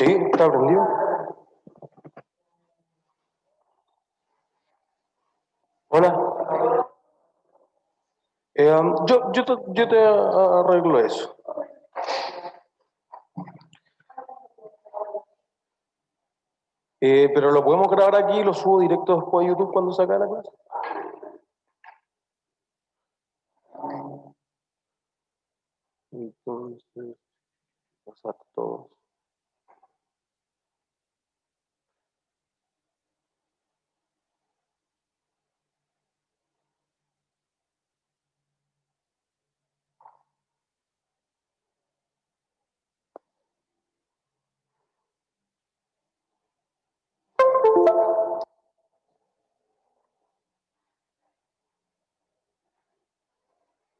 Sí, está prendido. Hola. Yo te arreglo eso. Pero lo podemos grabar aquí y lo subo directo después a YouTube cuando saca la clase. Entonces, pasar todos.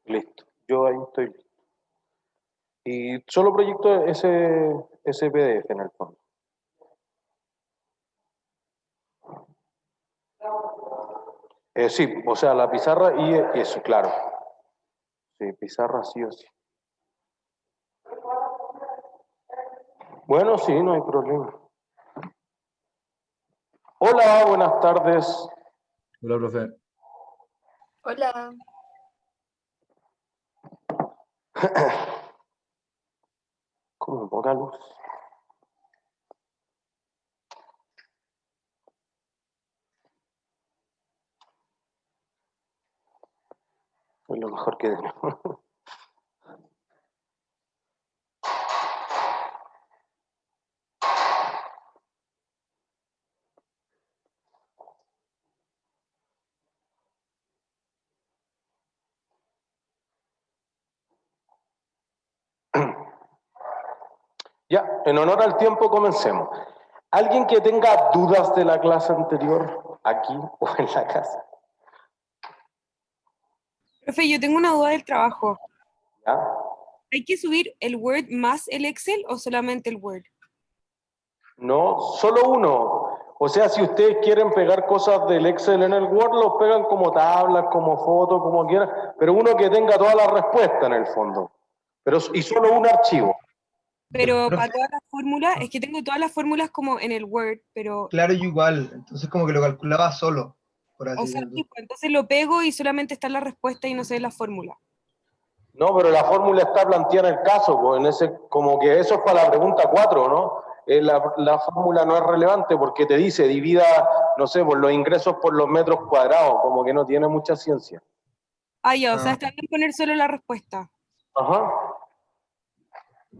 Listo. Yo ahí estoy listo. Y solo proyecto ese PDF en el fondo. Sí, o sea, la pizarra y eso, claro. Sí, pizarra sí o sí. Bueno, sí, no hay problema. Hola, buenas tardes. Hola, profe. Hola. Como poca luz. Es lo mejor que tenemos. Ya, en honor al tiempo, comencemos. ¿Alguien que tenga dudas de la clase anterior, aquí o en la casa? Profe, yo tengo una duda del trabajo. ¿Ya? ¿Hay que subir el Word más el Excel o solamente el Word? No, solo uno. O sea, si ustedes quieren pegar cosas del Excel en el Word, los pegan como tablas, como fotos, como quieran, pero uno que tenga toda la respuesta en el fondo. Y solo un archivo. Pero Profe, para todas las fórmulas, es que tengo todas las fórmulas como en el Word, pero, claro, yo igual. Entonces como que lo calculaba solo, por o así sea, decirlo. tipo, entonces lo pego y solamente está la respuesta y no sé la fórmula. No, pero la fórmula está planteada en el caso, pues en ese, como que eso es para la pregunta 4, ¿no? La fórmula no es relevante porque te dice divida, no sé, por los ingresos por los metros cuadrados, como que no tiene mucha ciencia. Ah, ya, o sea, Ah, está bien poner solo la respuesta. Ajá.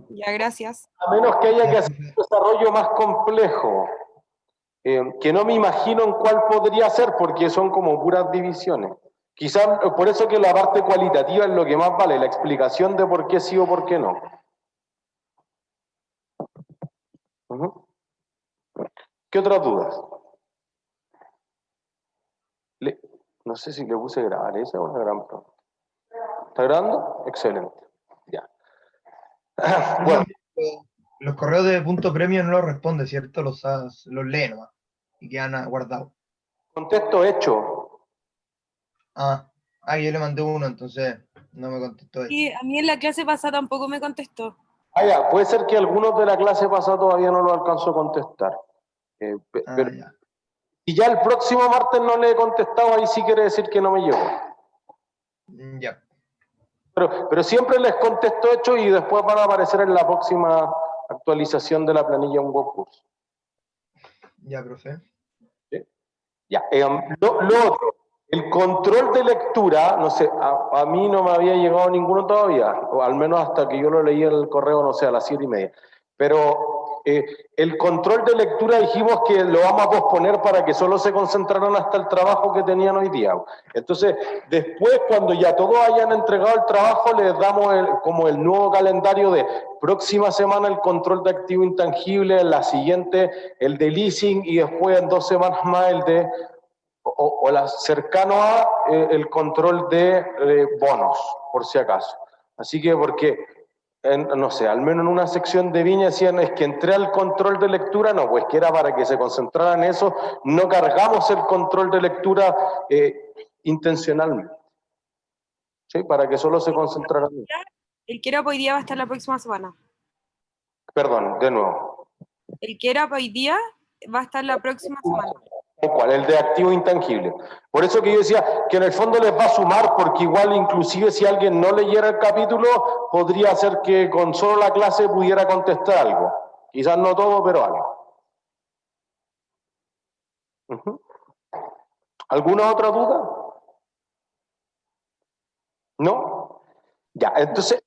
Ya, gracias. A menos que haya ya, que hacer profe. un desarrollo más complejo, que no me imagino en cuál podría ser porque son como puras divisiones. Quizás por eso que la parte cualitativa es lo que más vale, la explicación de por qué sí o por qué no. Ujú. ¿Qué otras dudas? No sé si le puse grabar, esa es una gran pregunta. ¿Está grabando? Excelente. Ya. Profe, Bueno, los correos de punto premio no los responde, ¿cierto? Los lee nomás y quedan guardados. contexto hecho. Yo le mandé uno, entonces no me contestó hecho. Y a mí en la clase pasada tampoco me contestó. Ah, ya, puede ser que algunos de la clase pasada todavía no lo alcanzó a contestar. Pero Ya. si ya el próximo martes no le he contestado, ahí sí quiere decir que no me llegó. Ya. Pero siempre les contesto hecho y después van a aparecer en la próxima actualización de la planilla un WordCurso. Ya, profe. ¿Sí? Ya, lo otro, el control de lectura, no sé, a mí no me había llegado ninguno todavía, o al menos hasta que yo lo leí en el correo, no sé, a las 7:30. Pero el control de lectura dijimos que lo vamos a posponer para que solo se concentraran hasta el trabajo que tenían hoy día. Entonces, después, cuando ya todos hayan entregado el trabajo, les damos como el nuevo calendario de próxima semana el control de activo intangible, la siguiente el de leasing y después en 2 semanas más el de cercano a el control de bonos, por si acaso. Así que porque, no sé, al menos en una sección de Viña decían, es que entré al control de lectura, no, pues que era para que se concentraran en eso, no cargamos el control de lectura intencionalmente, ¿sí? Para que solo se concentraran en eso. El que era hoy día va a estar la próxima semana. Perdón, de nuevo. El que era para hoy día va a estar la próxima semana. ¿Cuál? El de activo intangible. Por eso que yo decía que en el fondo les va a sumar, porque igual inclusive si alguien no leyera el capítulo, podría ser que con solo la clase pudiera contestar algo. Quizás no todo, pero algo. ¿Alguna otra duda? ¿No? Ya, entonces,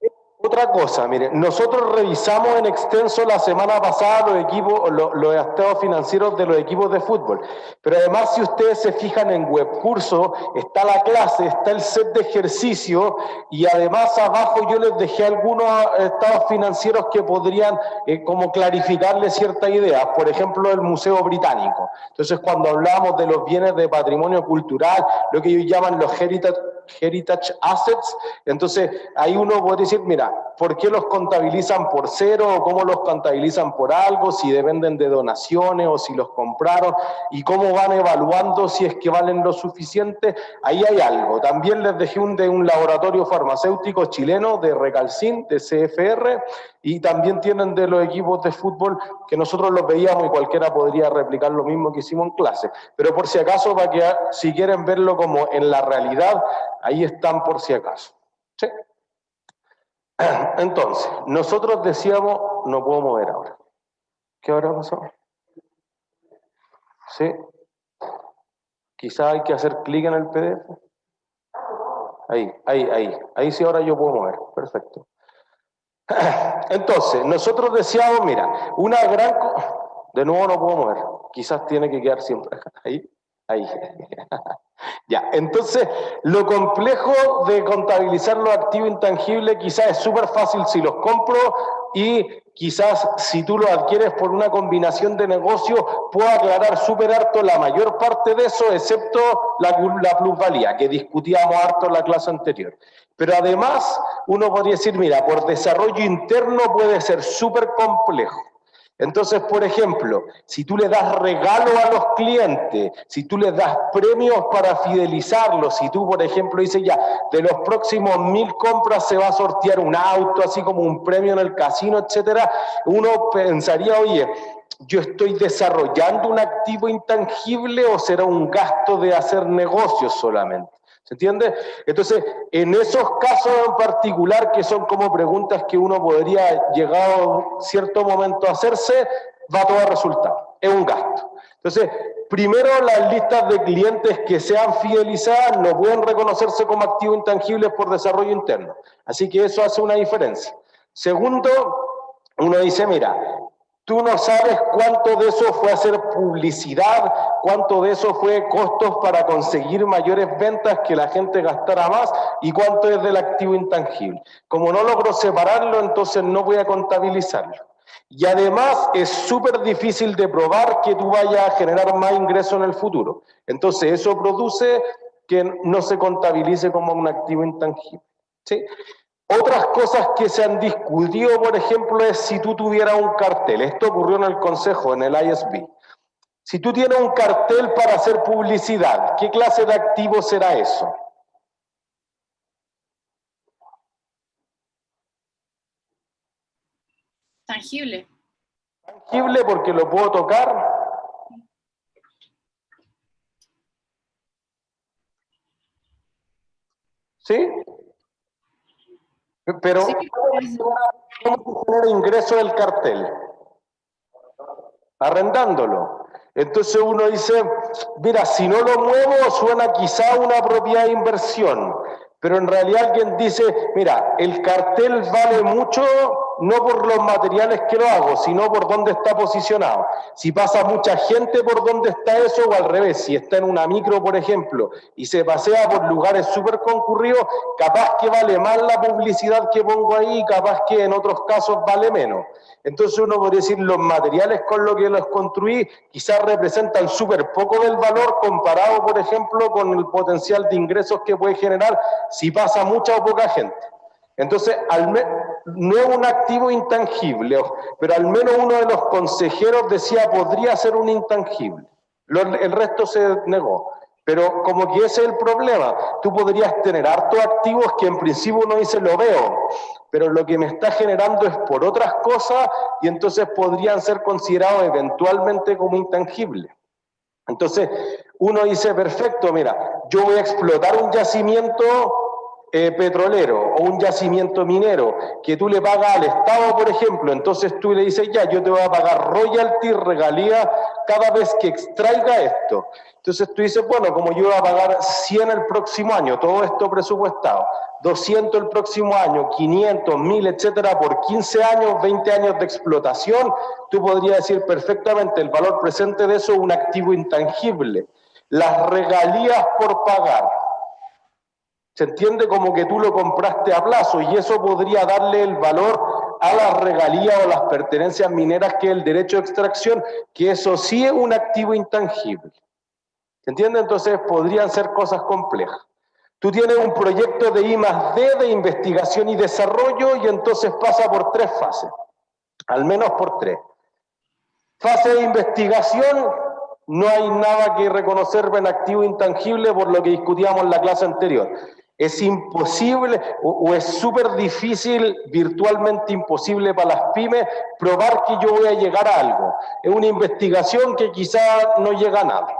otra cosa, miren, nosotros revisamos en extenso la semana pasada los equipos, los estados financieros de los equipos de fútbol, pero además si ustedes se fijan en webcurso, está la clase, está el set de ejercicio y además abajo yo les dejé algunos estados financieros que podrían como clarificarles ciertas ideas, por ejemplo el Museo Británico. Entonces cuando hablamos de los bienes de patrimonio cultural, lo que ellos llaman los heritage assets, entonces ahí uno puede decir, mira, ¿por qué los contabilizan por cero o cómo los contabilizan por algo, si dependen de donaciones o si los compraron y cómo van evaluando si es que valen lo suficiente? Ahí hay algo. También les dejé de un laboratorio farmacéutico chileno de Recalcin, de CFR, y también tienen de los equipos de fútbol que nosotros los veíamos y cualquiera podría replicar lo mismo que hicimos en clase. Pero por si acaso, para que si quieren verlo como en la realidad, ahí están por si acaso. ¿Sí? Entonces, nosotros decíamos, no puedo mover ahora. ¿Qué habrá pasado? ¿Sí? Quizá hay que hacer clic en el PDF. Ahí sí ahora yo puedo mover. Perfecto. Entonces, nosotros decíamos, mira, una gran... De nuevo no puedo mover. Quizás tiene que quedar siempre. Ahí. Ya, entonces, lo complejo de contabilizar los activos intangibles quizás es súper fácil si los compro y quizás si tú los adquieres por una combinación de negocios, puedo aclarar súper harto la mayor parte de eso, excepto la plusvalía, que discutíamos harto en la clase anterior. Pero además, uno podría decir, mira, por desarrollo interno puede ser súper complejo. Entonces, por ejemplo, si tú le das regalo a los clientes, si tú les das premios para fidelizarlos, si tú, por ejemplo, dices ya, de los próximos 1000 compras se va a sortear un auto, así como un premio en el casino, etcétera, uno pensaría, oye, ¿yo estoy desarrollando un activo intangible o será un gasto de hacer negocios solamente? ¿Se entiende? Entonces, en esos casos en particular, que son como preguntas que uno podría, llegado a cierto momento, a hacerse, va todo a resultar. Es un gasto. Entonces, primero, las listas de clientes que sean fidelizadas no pueden reconocerse como activos intangibles por desarrollo interno. Así que eso hace una diferencia. Segundo, uno dice, mira, tú no sabes cuánto de eso fue hacer publicidad, cuánto de eso fue costos para conseguir mayores ventas, que la gente gastara más, y cuánto es del activo intangible. Como no logro separarlo, entonces no voy a contabilizarlo. Y además es súper difícil de probar que tú vayas a generar más ingresos en el futuro. Entonces eso produce que no se contabilice como un activo intangible. ¿Sí? Otras cosas que se han discutido, por ejemplo, es si tú tuvieras un cartel. Esto ocurrió en el Consejo, en el ISB. Si tú tienes un cartel para hacer publicidad, ¿qué clase de activo será eso? Tangible. Tangible porque lo puedo tocar. ¿Sí? Pero, Sí. ¿cómo se genera ingreso del cartel? Arrendándolo. Entonces uno dice, mira, si no lo muevo suena quizá una propiedad de inversión, pero en realidad alguien dice, mira, el cartel vale mucho no por los materiales que lo hago, sino por dónde está posicionado. Si pasa mucha gente por dónde está eso, o al revés, si está en una micro, por ejemplo, y se pasea por lugares súper concurridos, capaz que vale más la publicidad que pongo ahí, capaz que en otros casos vale menos. Entonces uno podría decir, los materiales con los que los construí quizás representan súper poco del valor comparado, por ejemplo, con el potencial de ingresos que puede generar si pasa mucha o poca gente. Entonces, no es un activo intangible, pero al menos uno de los consejeros decía podría ser un intangible. El resto se negó. Pero como que ese es el problema, tú podrías tener hartos activos que en principio uno dice lo veo, pero lo que me está generando es por otras cosas y entonces podrían ser considerados eventualmente como intangibles. Entonces, uno dice, perfecto, mira, yo voy a explotar un yacimiento petrolero o un yacimiento minero que tú le pagas al Estado, por ejemplo, entonces tú le dices, ya, yo te voy a pagar royalty, regalía, cada vez que extraiga esto. Entonces tú dices, bueno, como yo voy a pagar 100 el próximo año, todo esto presupuestado, 200 el próximo año, 500, 1000, etcétera, por 15 años, 20 años de explotación, tú podrías decir perfectamente el valor presente de eso es un activo intangible. Las regalías por pagar. Se entiende como que tú lo compraste a plazo y eso podría darle el valor a las regalías o las pertenencias mineras que es el derecho de extracción, que eso sí es un activo intangible. ¿Se entiende? Entonces podrían ser cosas complejas. Tú tienes un proyecto de I+D, de investigación y desarrollo, y entonces pasa por 3 fases, al menos por 3. Fase de investigación, no hay nada que reconocer en activo intangible por lo que discutíamos en la clase anterior. Es imposible o es súper difícil, virtualmente imposible para las pymes, probar que yo voy a llegar a algo. Es una investigación que quizá no llega a nada.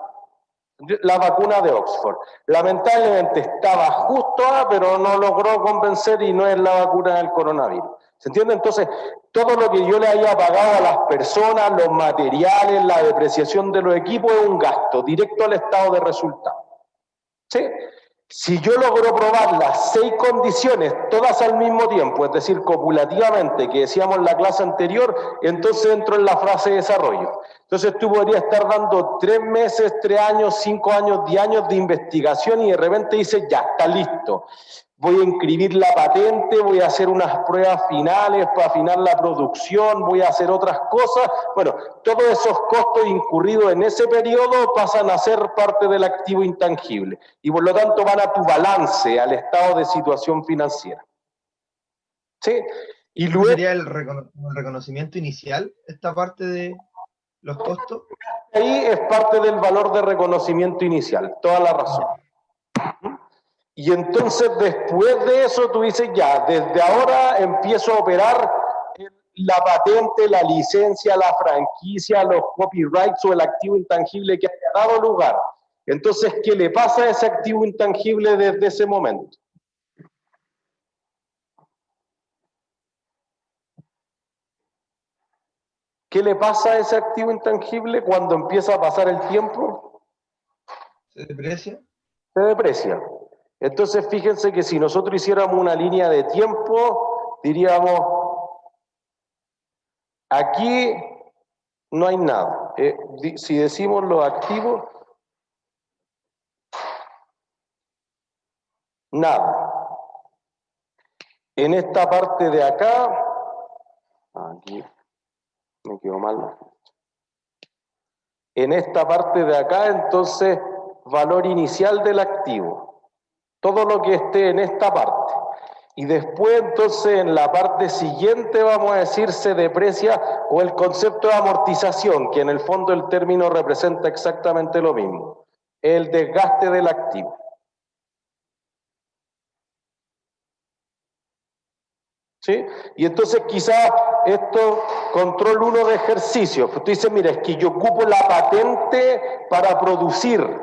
La vacuna de Oxford. Lamentablemente estaba justo pero no logró convencer y no es la vacuna del coronavirus. ¿Se entiende? Entonces, todo lo que yo le haya pagado a las personas, los materiales, la depreciación de los equipos es un gasto directo al estado de resultado. ¿Sí? Si yo logro probar las 6 condiciones, todas al mismo tiempo, es decir, copulativamente, que decíamos en la clase anterior, entonces entro en la fase de desarrollo. Entonces tú podrías estar dando 3 meses, 3 años, 5 años, 10 años de investigación y de repente dices, ya, está listo. Voy a inscribir la patente, voy a hacer unas pruebas finales para afinar la producción, voy a hacer otras cosas. Bueno, todos esos costos incurridos en ese periodo pasan a ser parte del activo intangible y por lo tanto van a tu balance, al estado de situación financiera. ¿Sí? Y luego ¿Sería el reconocimiento inicial esta parte de los costos? ahí es parte del valor de reconocimiento inicial, toda la razón. Y entonces después de eso tú dices, ya, desde ahora empiezo a operar la patente, la licencia, la franquicia, los copyrights o el activo intangible que haya dado lugar. Entonces, ¿qué le pasa a ese activo intangible desde ese momento? ¿Qué le pasa a ese activo intangible cuando empieza a pasar el tiempo? ¿Se deprecia? Se deprecia. Entonces, fíjense que si nosotros hiciéramos una línea de tiempo, diríamos, aquí no hay nada. Si decimos los activos, nada. En esta parte de acá, aquí me quedó mal. En esta parte de acá, entonces, valor inicial del activo. Todo lo que esté en esta parte. Y después, entonces, en la parte siguiente, vamos a decir, se deprecia, o el concepto de amortización, que en el fondo el término representa exactamente lo mismo. El desgaste del activo. ¿Sí? Y entonces quizás esto, control 1 de ejercicio. Tú dices, mira, es que yo ocupo la patente para producir.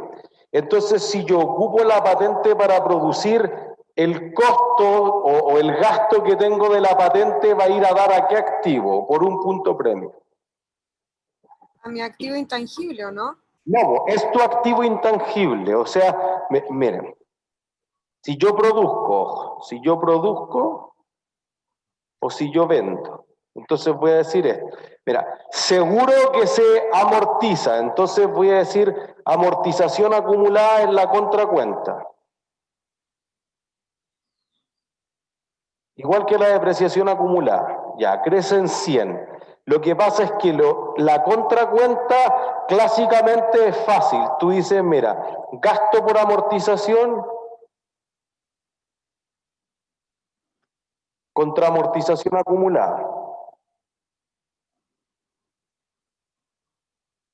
Entonces, si yo ocupo la patente para producir, el costo o el gasto que tengo de la patente va a ir a dar a qué activo, por un punto premio. A mi activo intangible, ¿o no? No, es tu activo intangible. O sea, miren, si yo produzco o si yo vendo. Entonces voy a decir esto. Mira, seguro que se amortiza. Entonces voy a decir amortización acumulada en la contracuenta. Igual que la depreciación acumulada. Ya, crece en 100. Lo que pasa es que la contracuenta clásicamente es fácil. Tú dices, mira, gasto por amortización contra amortización acumulada.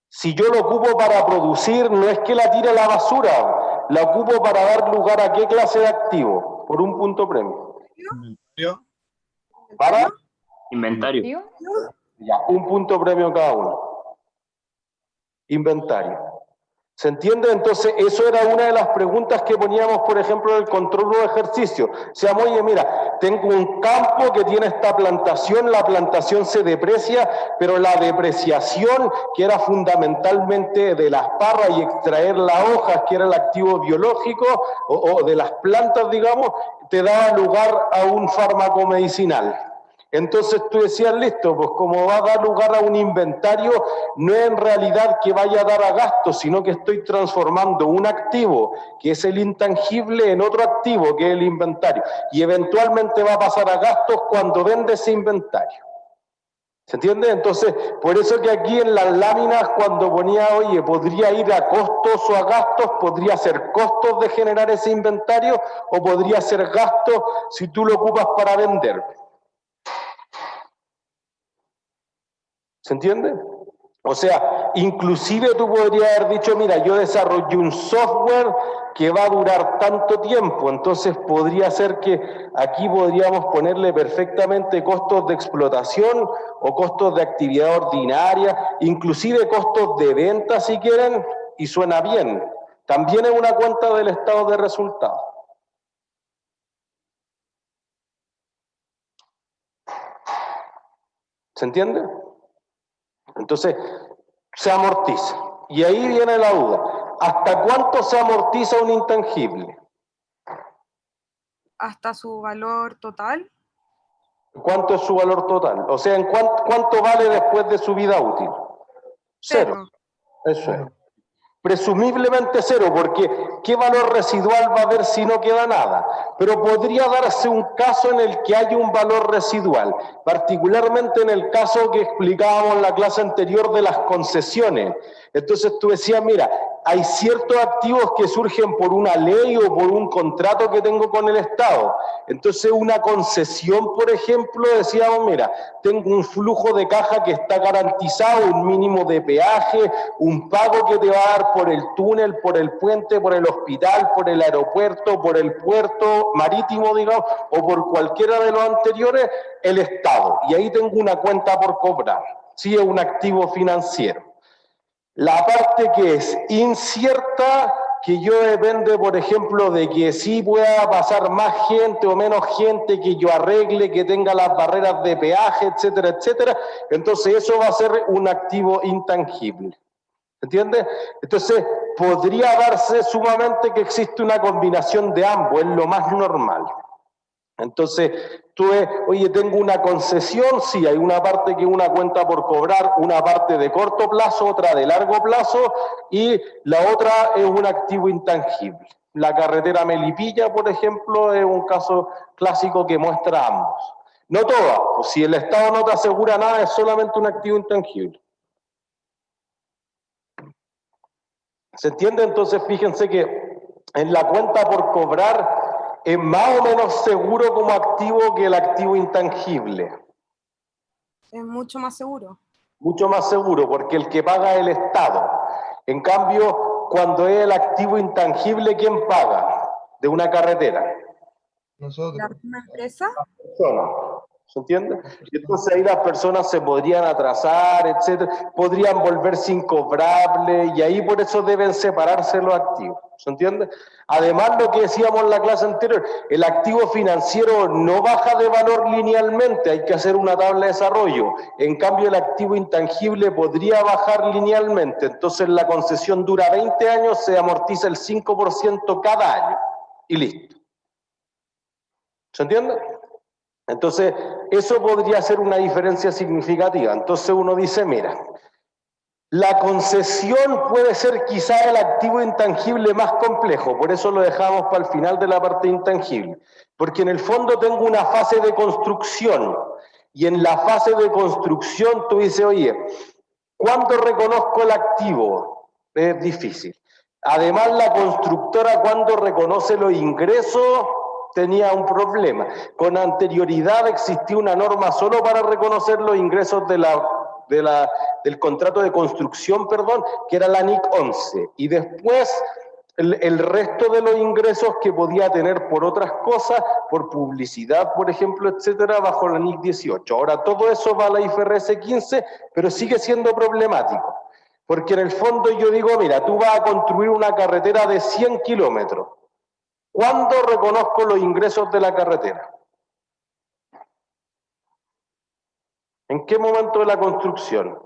Si yo lo ocupo para producir, no es que la tire a la basura, la ocupo para dar lugar a qué clase de activo, por un punto premio. para Inventario. ya, un punto premio cada uno. Inventario. ¿Se entiende? Entonces, eso era una de las preguntas que poníamos, por ejemplo, en el control de ejercicio. O sea, oye, mira, tengo un campo que tiene esta plantación, la plantación se deprecia, pero la depreciación, que era fundamentalmente de las parras y extraer las hojas, que era el activo biológico, o de las plantas, digamos, te daba lugar a un fármaco medicinal. Entonces tú decías, listo, pues como va a dar lugar a un inventario, no es en realidad que vaya a dar a gastos, sino que estoy transformando un activo, que es el intangible, en otro activo, que es el inventario. Y eventualmente va a pasar a gastos cuando vende ese inventario. ¿Se entiende? Entonces, por eso que aquí en las láminas, cuando ponía, oye, podría ir a costos o a gastos, podría ser costos de generar ese inventario, o podría ser gastos si tú lo ocupas para vender. ¿Se entiende? O sea, inclusive tú podrías haber dicho, mira, yo desarrollé un software que va a durar tanto tiempo, entonces podría ser que aquí podríamos ponerle perfectamente costos de explotación o costos de actividad ordinaria, inclusive costos de venta si quieren, y suena bien. También es una cuenta del estado de resultados. ¿Se entiende? Entonces, se amortiza. Y ahí viene la duda. ¿Hasta cuánto se amortiza un intangible? Hasta su valor total. ¿Cuánto es su valor total? O sea, ¿en cuánto vale después de su vida útil? Cero. Eso es. Presumiblemente cero, porque ¿qué valor residual va a haber si no queda nada? Pero podría darse un caso en el que haya un valor residual, particularmente en el caso que explicábamos en la clase anterior de las concesiones. Entonces tú decías, mira, hay ciertos activos que surgen por una ley o por un contrato que tengo con el Estado. Entonces una concesión, por ejemplo, decíamos, mira, tengo un flujo de caja que está garantizado, un mínimo de peaje, un pago que te va a dar por el túnel, por el puente, por el hospital, por el aeropuerto, por el puerto marítimo, digamos, o por cualquiera de los anteriores, el Estado. Y ahí tengo una cuenta por cobrar. Sí, es un activo financiero. La parte que es incierta, que yo depende, por ejemplo, de que sí pueda pasar más gente o menos gente, que yo arregle, que tenga las barreras de peaje, etcétera, etcétera. Entonces eso va a ser un activo intangible. ¿Entiendes? Entonces podría darse sumamente que existe una combinación de ambos, es lo más normal. Entonces, tú ves, oye, tengo una concesión, sí, hay una parte que es una cuenta por cobrar, una parte de corto plazo, otra de largo plazo, y la otra es un activo intangible. La carretera Melipilla, por ejemplo, es un caso clásico que muestra ambos. No todas, pues si el Estado no te asegura nada, es solamente un activo intangible. ¿Se entiende? Entonces, fíjense que en la cuenta por cobrar es más o menos seguro como activo que el activo intangible. Es mucho más seguro. Mucho más seguro, porque el que paga es el Estado. En cambio, cuando es el activo intangible, ¿quién paga? De una carretera. Nosotros. ¿La misma empresa? ¿Se entiende? Y entonces ahí las personas se podrían atrasar, etcétera, podrían volverse incobrables, y ahí por eso deben separarse los activos. ¿Se entiende? Además, lo que decíamos en la clase anterior, el activo financiero no baja de valor linealmente, hay que hacer una tabla de desarrollo. En cambio, el activo intangible podría bajar linealmente. Entonces, la concesión dura 20 años, se amortiza el 5% cada año, y listo. ¿Se entiende? Entonces, eso podría ser una diferencia significativa. Entonces uno dice, mira, la concesión puede ser quizá el activo intangible más complejo, por eso lo dejamos para el final de la parte intangible, porque en el fondo tengo una fase de construcción, y en la fase de construcción tú dices, oye, ¿cuándo reconozco el activo? Es difícil. Además, la constructora, cuando reconoce los ingresos, tenía un problema. Con anterioridad existía una norma solo para reconocer los ingresos del contrato de construcción, perdón, que era la NIC 11. Y después el resto de los ingresos que podía tener por otras cosas, por publicidad, por ejemplo, etcétera, bajo la NIC 18. Ahora, todo eso va a la IFRS 15, pero sigue siendo problemático. Porque en el fondo yo digo, mira, tú vas a construir una carretera de 100 kilómetros. ¿Cuándo reconozco los ingresos de la carretera? ¿En qué momento de la construcción?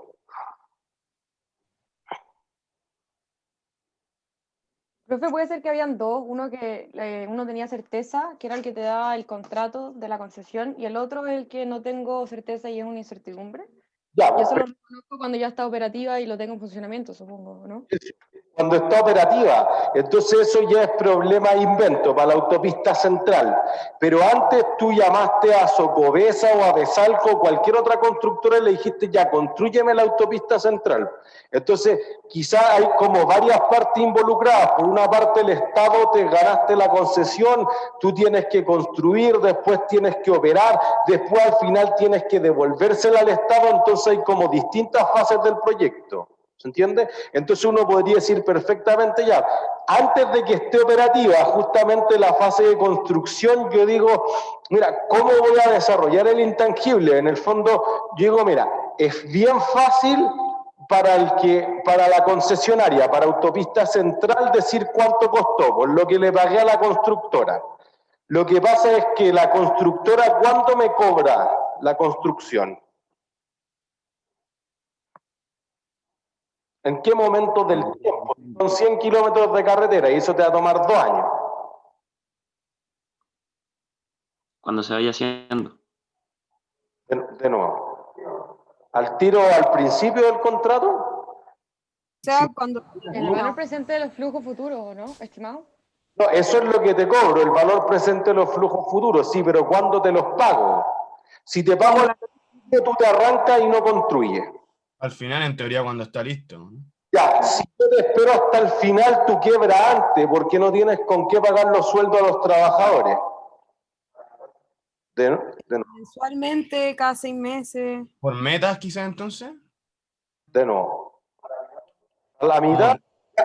Profe, puede ser que habían dos, uno que uno tenía certeza, que era el que te daba el contrato de la concesión, y el otro es el que no tengo certeza y es una incertidumbre. Ya, Y eso lo reconozco cuando ya está operativa y lo tengo en funcionamiento, supongo, ¿no? cuando está operativa, entonces eso ya es problema de invento para la autopista central. Pero antes tú llamaste a Socobesa o a Besalco o cualquier otra constructora y le dijiste, ya, constrúyeme la autopista central. Entonces, quizá hay como varias partes involucradas. Por una parte, el Estado te ganaste la concesión, tú tienes que construir, después tienes que operar, después al final tienes que devolvérsela al Estado, entonces hay como distintas fases del proyecto. ¿Se entiende? Entonces uno podría decir perfectamente ya, antes de que esté operativa justamente la fase de construcción, yo digo, mira, ¿cómo voy a desarrollar el intangible? En el fondo, yo digo, mira, es bien fácil para la concesionaria, para Autopista Central, decir cuánto costó, por lo que le pagué a la constructora. Lo que pasa es que la constructora, ¿cuánto me cobra la construcción? ¿En qué momento del tiempo? Son 100 kilómetros de carretera y eso te va a tomar 2 años. Cuando se vaya haciendo. De nuevo. ¿Al tiro al principio del contrato? O sea, cuando... El valor presente de los flujos futuros, ¿no, estimado? No, eso es lo que te cobro, el valor presente de los flujos futuros, sí, pero ¿cuándo te los pago? Si te pago al principio, tú te arrancas y no construyes. Al final, en teoría, cuando está listo, ¿no? Ya, si yo te espero hasta el final, tú quiebras antes, porque no tienes con qué pagar los sueldos a los trabajadores. Mensualmente, cada 6 meses. ¿Por metas quizás entonces? De nuevo. A la mitad,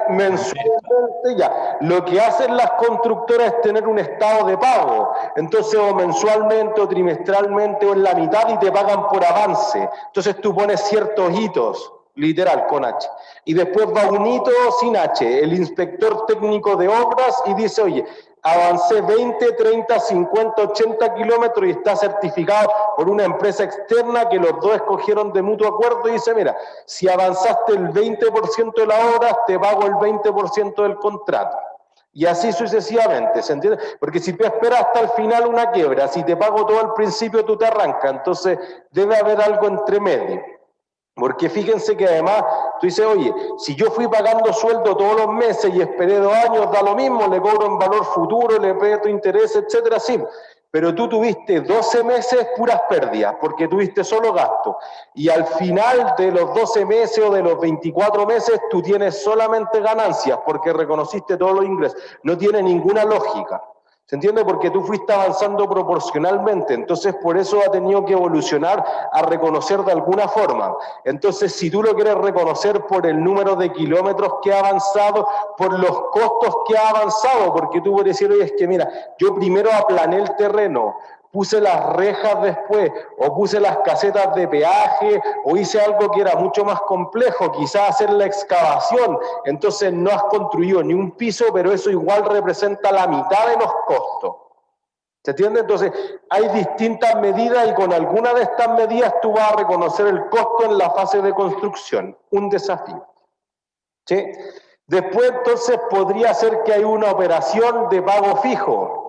mensualmente ya. Lo que hacen las constructoras es tener un estado de pago. Entonces, o mensualmente, o trimestralmente, o en la mitad y te pagan por avance. Entonces tú pones ciertos hitos, literal, con H. Y después va un hito sin H, el inspector técnico de obras, y dice, oye, avancé 20, 30, 50, 80 kilómetros y está certificado por una empresa externa que los dos escogieron de mutuo acuerdo y dice, mira, si avanzaste el 20% de las obras, te pago el 20% del contrato. Y así sucesivamente, ¿se entiende? Porque si tú esperas hasta el final una quiebra, si te pago todo al principio, tú te arrancas. Entonces, debe haber algo entre medio. Porque fíjense que además, tú dices, oye, si yo fui pagando sueldo todos los meses y esperé 2 años, da lo mismo, le cobro en valor futuro, le pedo interés, etcétera, sí. Pero tú tuviste 12 meses puras pérdidas, porque tuviste solo gasto. Y al final de los 12 meses o de los 24 meses, tú tienes solamente ganancias, porque reconociste todos los ingresos. No tiene ninguna lógica. ¿Se entiende? Porque tú fuiste avanzando proporcionalmente, entonces por eso ha tenido que evolucionar a reconocer de alguna forma. Entonces, si tú lo quieres reconocer por el número de kilómetros que ha avanzado, por los costos que ha avanzado, porque tú puedes decir, oye, es que mira, yo primero aplané el terreno, puse las rejas después, o puse las casetas de peaje, o hice algo que era mucho más complejo, quizás hacer la excavación, entonces no has construido ni un piso, pero eso igual representa la mitad de los costos. ¿Se entiende? Entonces, hay distintas medidas y con alguna de estas medidas tú vas a reconocer el costo en la fase de construcción, un desafío. ¿Sí? Después, entonces, podría ser que hay una operación de pago fijo.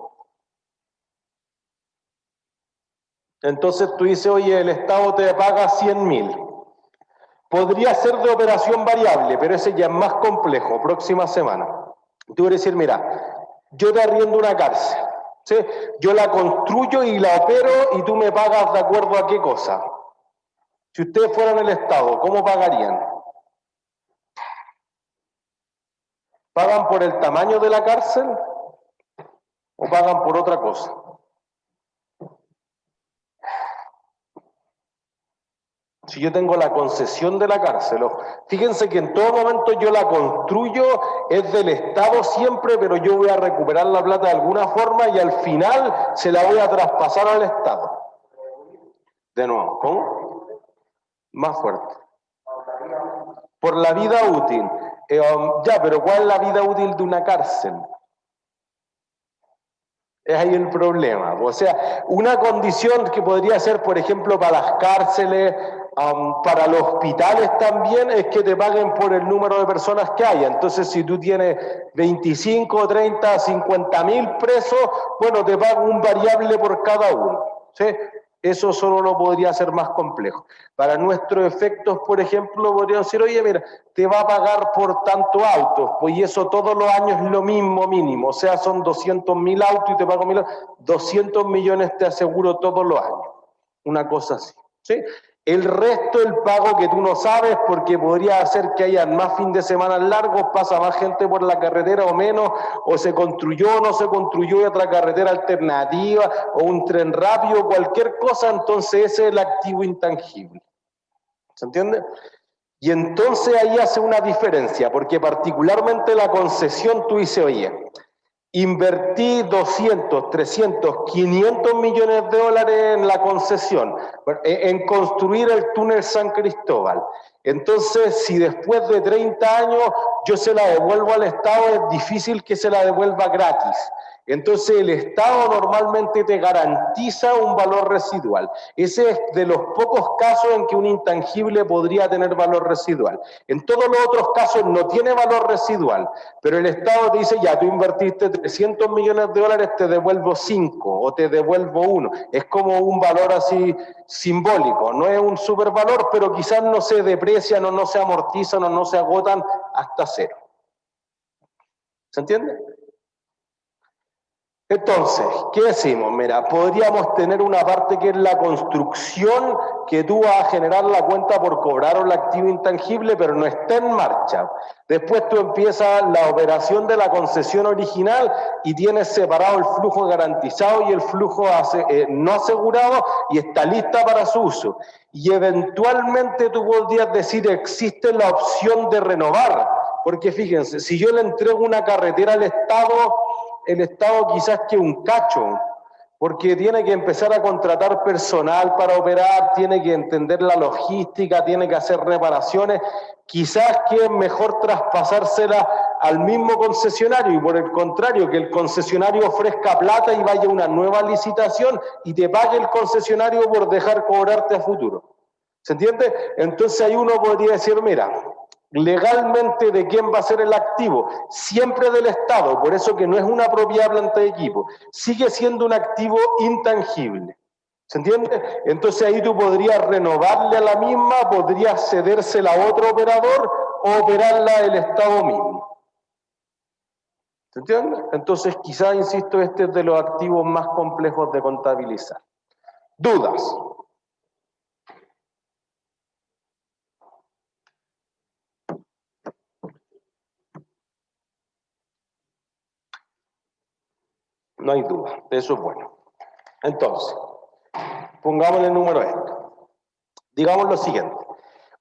Entonces tú dices, oye, el Estado te paga 100.000. Podría ser de operación variable, pero ese ya es más complejo, próxima semana. Tú vas a decir, mira, yo te arriendo una cárcel, ¿sí? Yo la construyo y la opero y tú me pagas de acuerdo a qué cosa. Si ustedes fueran el Estado, ¿cómo pagarían? ¿Pagan por el tamaño de la cárcel o pagan por otra cosa? Si yo tengo la concesión de la cárcel, fíjense que en todo momento yo la construyo, es del Estado siempre, pero yo voy a recuperar la plata de alguna forma y al final se la voy a traspasar al Estado. De nuevo, ¿cómo? Más fuerte. Por la vida útil. Ya, pero ¿cuál es la vida útil de una cárcel? Es ahí el problema. O sea, una condición que podría ser, por ejemplo, para las cárceles, para los hospitales también, es que te paguen por el número de personas que haya. Entonces, si tú tienes 25, 30, 50.000 presos, bueno, te pagan un variable por cada uno. ¿Sí? Eso solo lo podría hacer más complejo. Para nuestros efectos, por ejemplo, podríamos decir, oye, mira, te va a pagar por tantos autos, pues y eso todos los años es lo mismo mínimo, o sea, son 200.000 autos y te pago 1.000, 200 millones te aseguro todos los años. Una cosa así, ¿sí? El resto del pago que tú no sabes, porque podría hacer que haya más fin de semana largos, pasa más gente por la carretera o menos, o se construyó o no se construyó otra carretera alternativa, o un tren rápido, cualquier cosa, entonces ese es el activo intangible. ¿Se entiende? Y entonces ahí hace una diferencia, porque particularmente la concesión tú dices, oye, invertí 200, 300, 500 millones de dólares en la concesión, en construir el túnel San Cristóbal. Entonces, si después de 30 años yo se la devuelvo al Estado, es difícil que se la devuelva gratis. Entonces, el Estado normalmente te garantiza un valor residual. Ese es de los pocos casos en que un intangible podría tener valor residual. En todos los otros casos no tiene valor residual, pero el Estado te dice, ya, tú invertiste 300 millones de dólares, te devuelvo 5 o te devuelvo 1. Es como un valor así simbólico, no es un supervalor, pero quizás no se deprecian o no se amortizan o no se agotan hasta cero. ¿Se entiende? Entonces, ¿qué decimos? Mira, podríamos tener una parte que es la construcción, que tú vas a generar la cuenta por cobrar o el activo intangible, pero no está en marcha. Después tú empiezas la operación de la concesión original y tienes separado el flujo garantizado y el flujo no asegurado y está lista para su uso. Y eventualmente tú podrías decir, existe la opción de renovar, porque fíjense, si yo le entrego una carretera al Estado, el Estado quizás que un cacho, porque tiene que empezar a contratar personal para operar, tiene que entender la logística, tiene que hacer reparaciones, quizás que es mejor traspasársela al mismo concesionario y por el contrario, que el concesionario ofrezca plata y vaya a una nueva licitación y te pague el concesionario por dejar cobrarte a futuro. ¿Se entiende? Entonces ahí uno podría decir, mira, legalmente de quién va a ser el activo, siempre del Estado, por eso que no es una propiedad planta de equipo, sigue siendo un activo intangible. ¿Se entiende? Entonces ahí tú podrías renovarle a la misma, podrías cedérsela a otro operador o operarla el Estado mismo. ¿Se entiende? Entonces quizás, insisto, este es de los activos más complejos de contabilizar. ¿Dudas? No hay duda, eso es bueno. Entonces, pongámosle el número a esto. Digamos lo siguiente.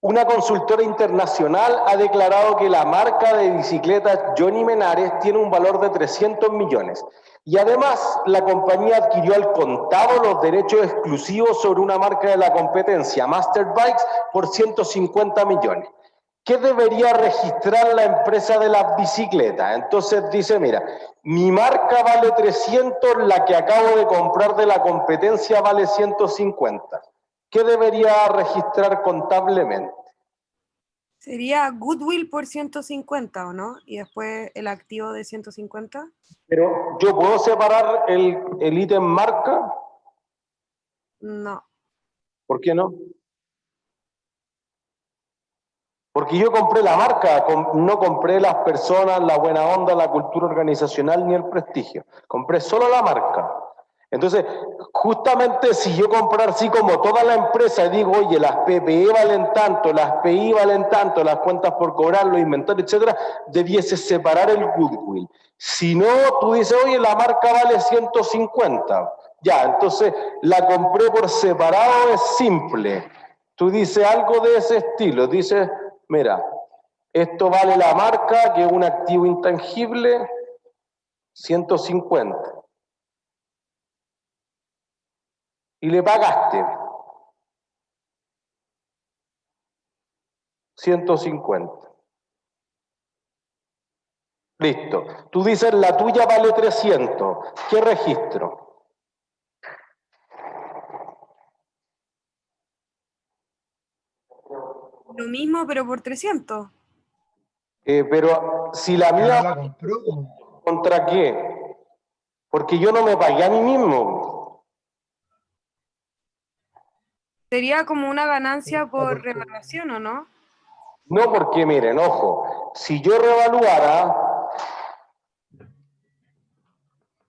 Una consultora internacional ha declarado que la marca de bicicletas Johnny Menares tiene un valor de 300 millones. Y además, la compañía adquirió al contado los derechos exclusivos sobre una marca de la competencia, Master Bikes, por 150 millones. ¿Qué debería registrar la empresa de las bicicletas? Entonces dice, mira, mi marca vale 300, la que acabo de comprar de la competencia vale 150. ¿Qué debería registrar contablemente? Sería goodwill por 150, ¿o no? Y después el activo de 150. Pero ¿yo puedo separar el ítem marca? No. ¿Por qué no? Porque yo compré la marca, no compré las personas, la buena onda, la cultura organizacional ni el prestigio. Compré solo la marca. Entonces, justamente si yo comprar así como toda la empresa y digo, oye, las PPE valen tanto, las PI valen tanto, las cuentas por cobrar, los inventarios, etcétera, debiese separar el goodwill. Si no, tú dices, oye, la marca vale 150. Ya, entonces la compré por separado, es simple. Tú dices algo de ese estilo, dices, mira, esto vale la marca, que es un activo intangible, 150. Y le pagaste 150. Listo. Tú dices, la tuya vale 300. ¿Qué registro? Lo mismo, pero por 300. Pero si la Ya no mía, la compró. ¿contra qué? Porque yo no me pagué a mí mismo. Sería como una ganancia por revaluación, ¿o no? No, porque miren, ojo, si yo revaluara,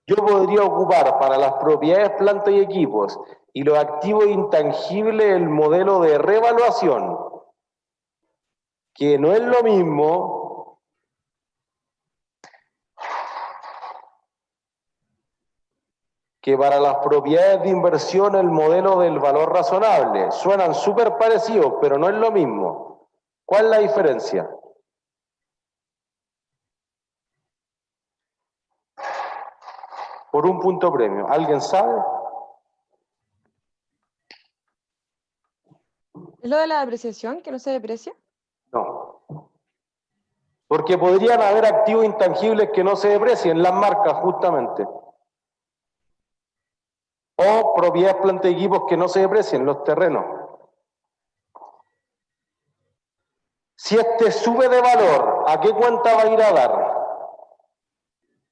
yo podría ocupar para las propiedades, plantas y equipos y los activos intangibles el modelo de revaluación, que no es lo mismo que para las propiedades de inversión el modelo del valor razonable. Suenan súper parecidos, pero no es lo mismo. ¿Cuál es la diferencia? Por un punto premio. ¿Alguien sabe? ¿Es lo de la depreciación, que no se deprecia? No. Porque podrían haber activos intangibles que no se deprecien, las marcas justamente. O propiedades, plantas y equipos que no se deprecien, los terrenos. Si este sube de valor, ¿a qué cuenta va a ir a dar?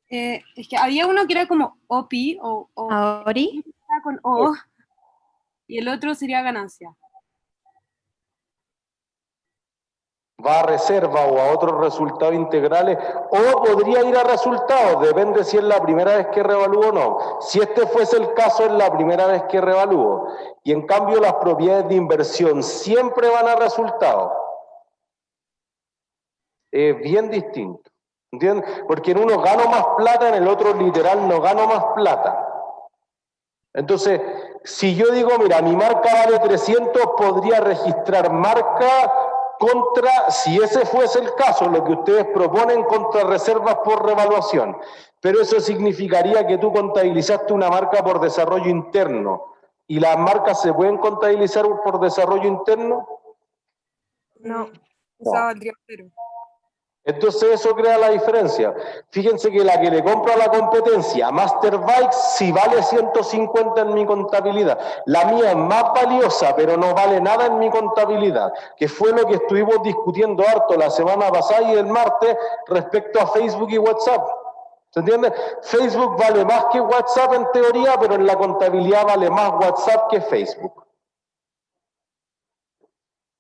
Es que había uno que era como OPI o Ahori, con O, y el otro sería ganancia. Va a reserva o a otros resultados integrales, o podría ir a resultados, depende si es la primera vez que revalúo o no. Si este fuese el caso, es la primera vez que revalúo. Y en cambio las propiedades de inversión siempre van a resultados. Es bien distinto. ¿Entiendes? Porque en uno gano más plata, en el otro literal no gano más plata. Entonces, si yo digo, mira, mi marca vale 300, podría registrar marca contra, si ese fuese el caso, lo que ustedes proponen, contra reservas por revaluación. Pero eso significaría que tú contabilizaste una marca por desarrollo interno. ¿Y las marcas se pueden contabilizar por desarrollo interno? No, esa valdría cero. Entonces eso crea la diferencia. Fíjense que la que le compro a la competencia, Master Bikes, sí vale 150 en mi contabilidad. La mía es más valiosa, pero no vale nada en mi contabilidad, que fue lo que estuvimos discutiendo harto la semana pasada y el martes respecto a Facebook y WhatsApp. ¿Se entiende? Facebook vale más que WhatsApp en teoría, pero en la contabilidad vale más WhatsApp que Facebook.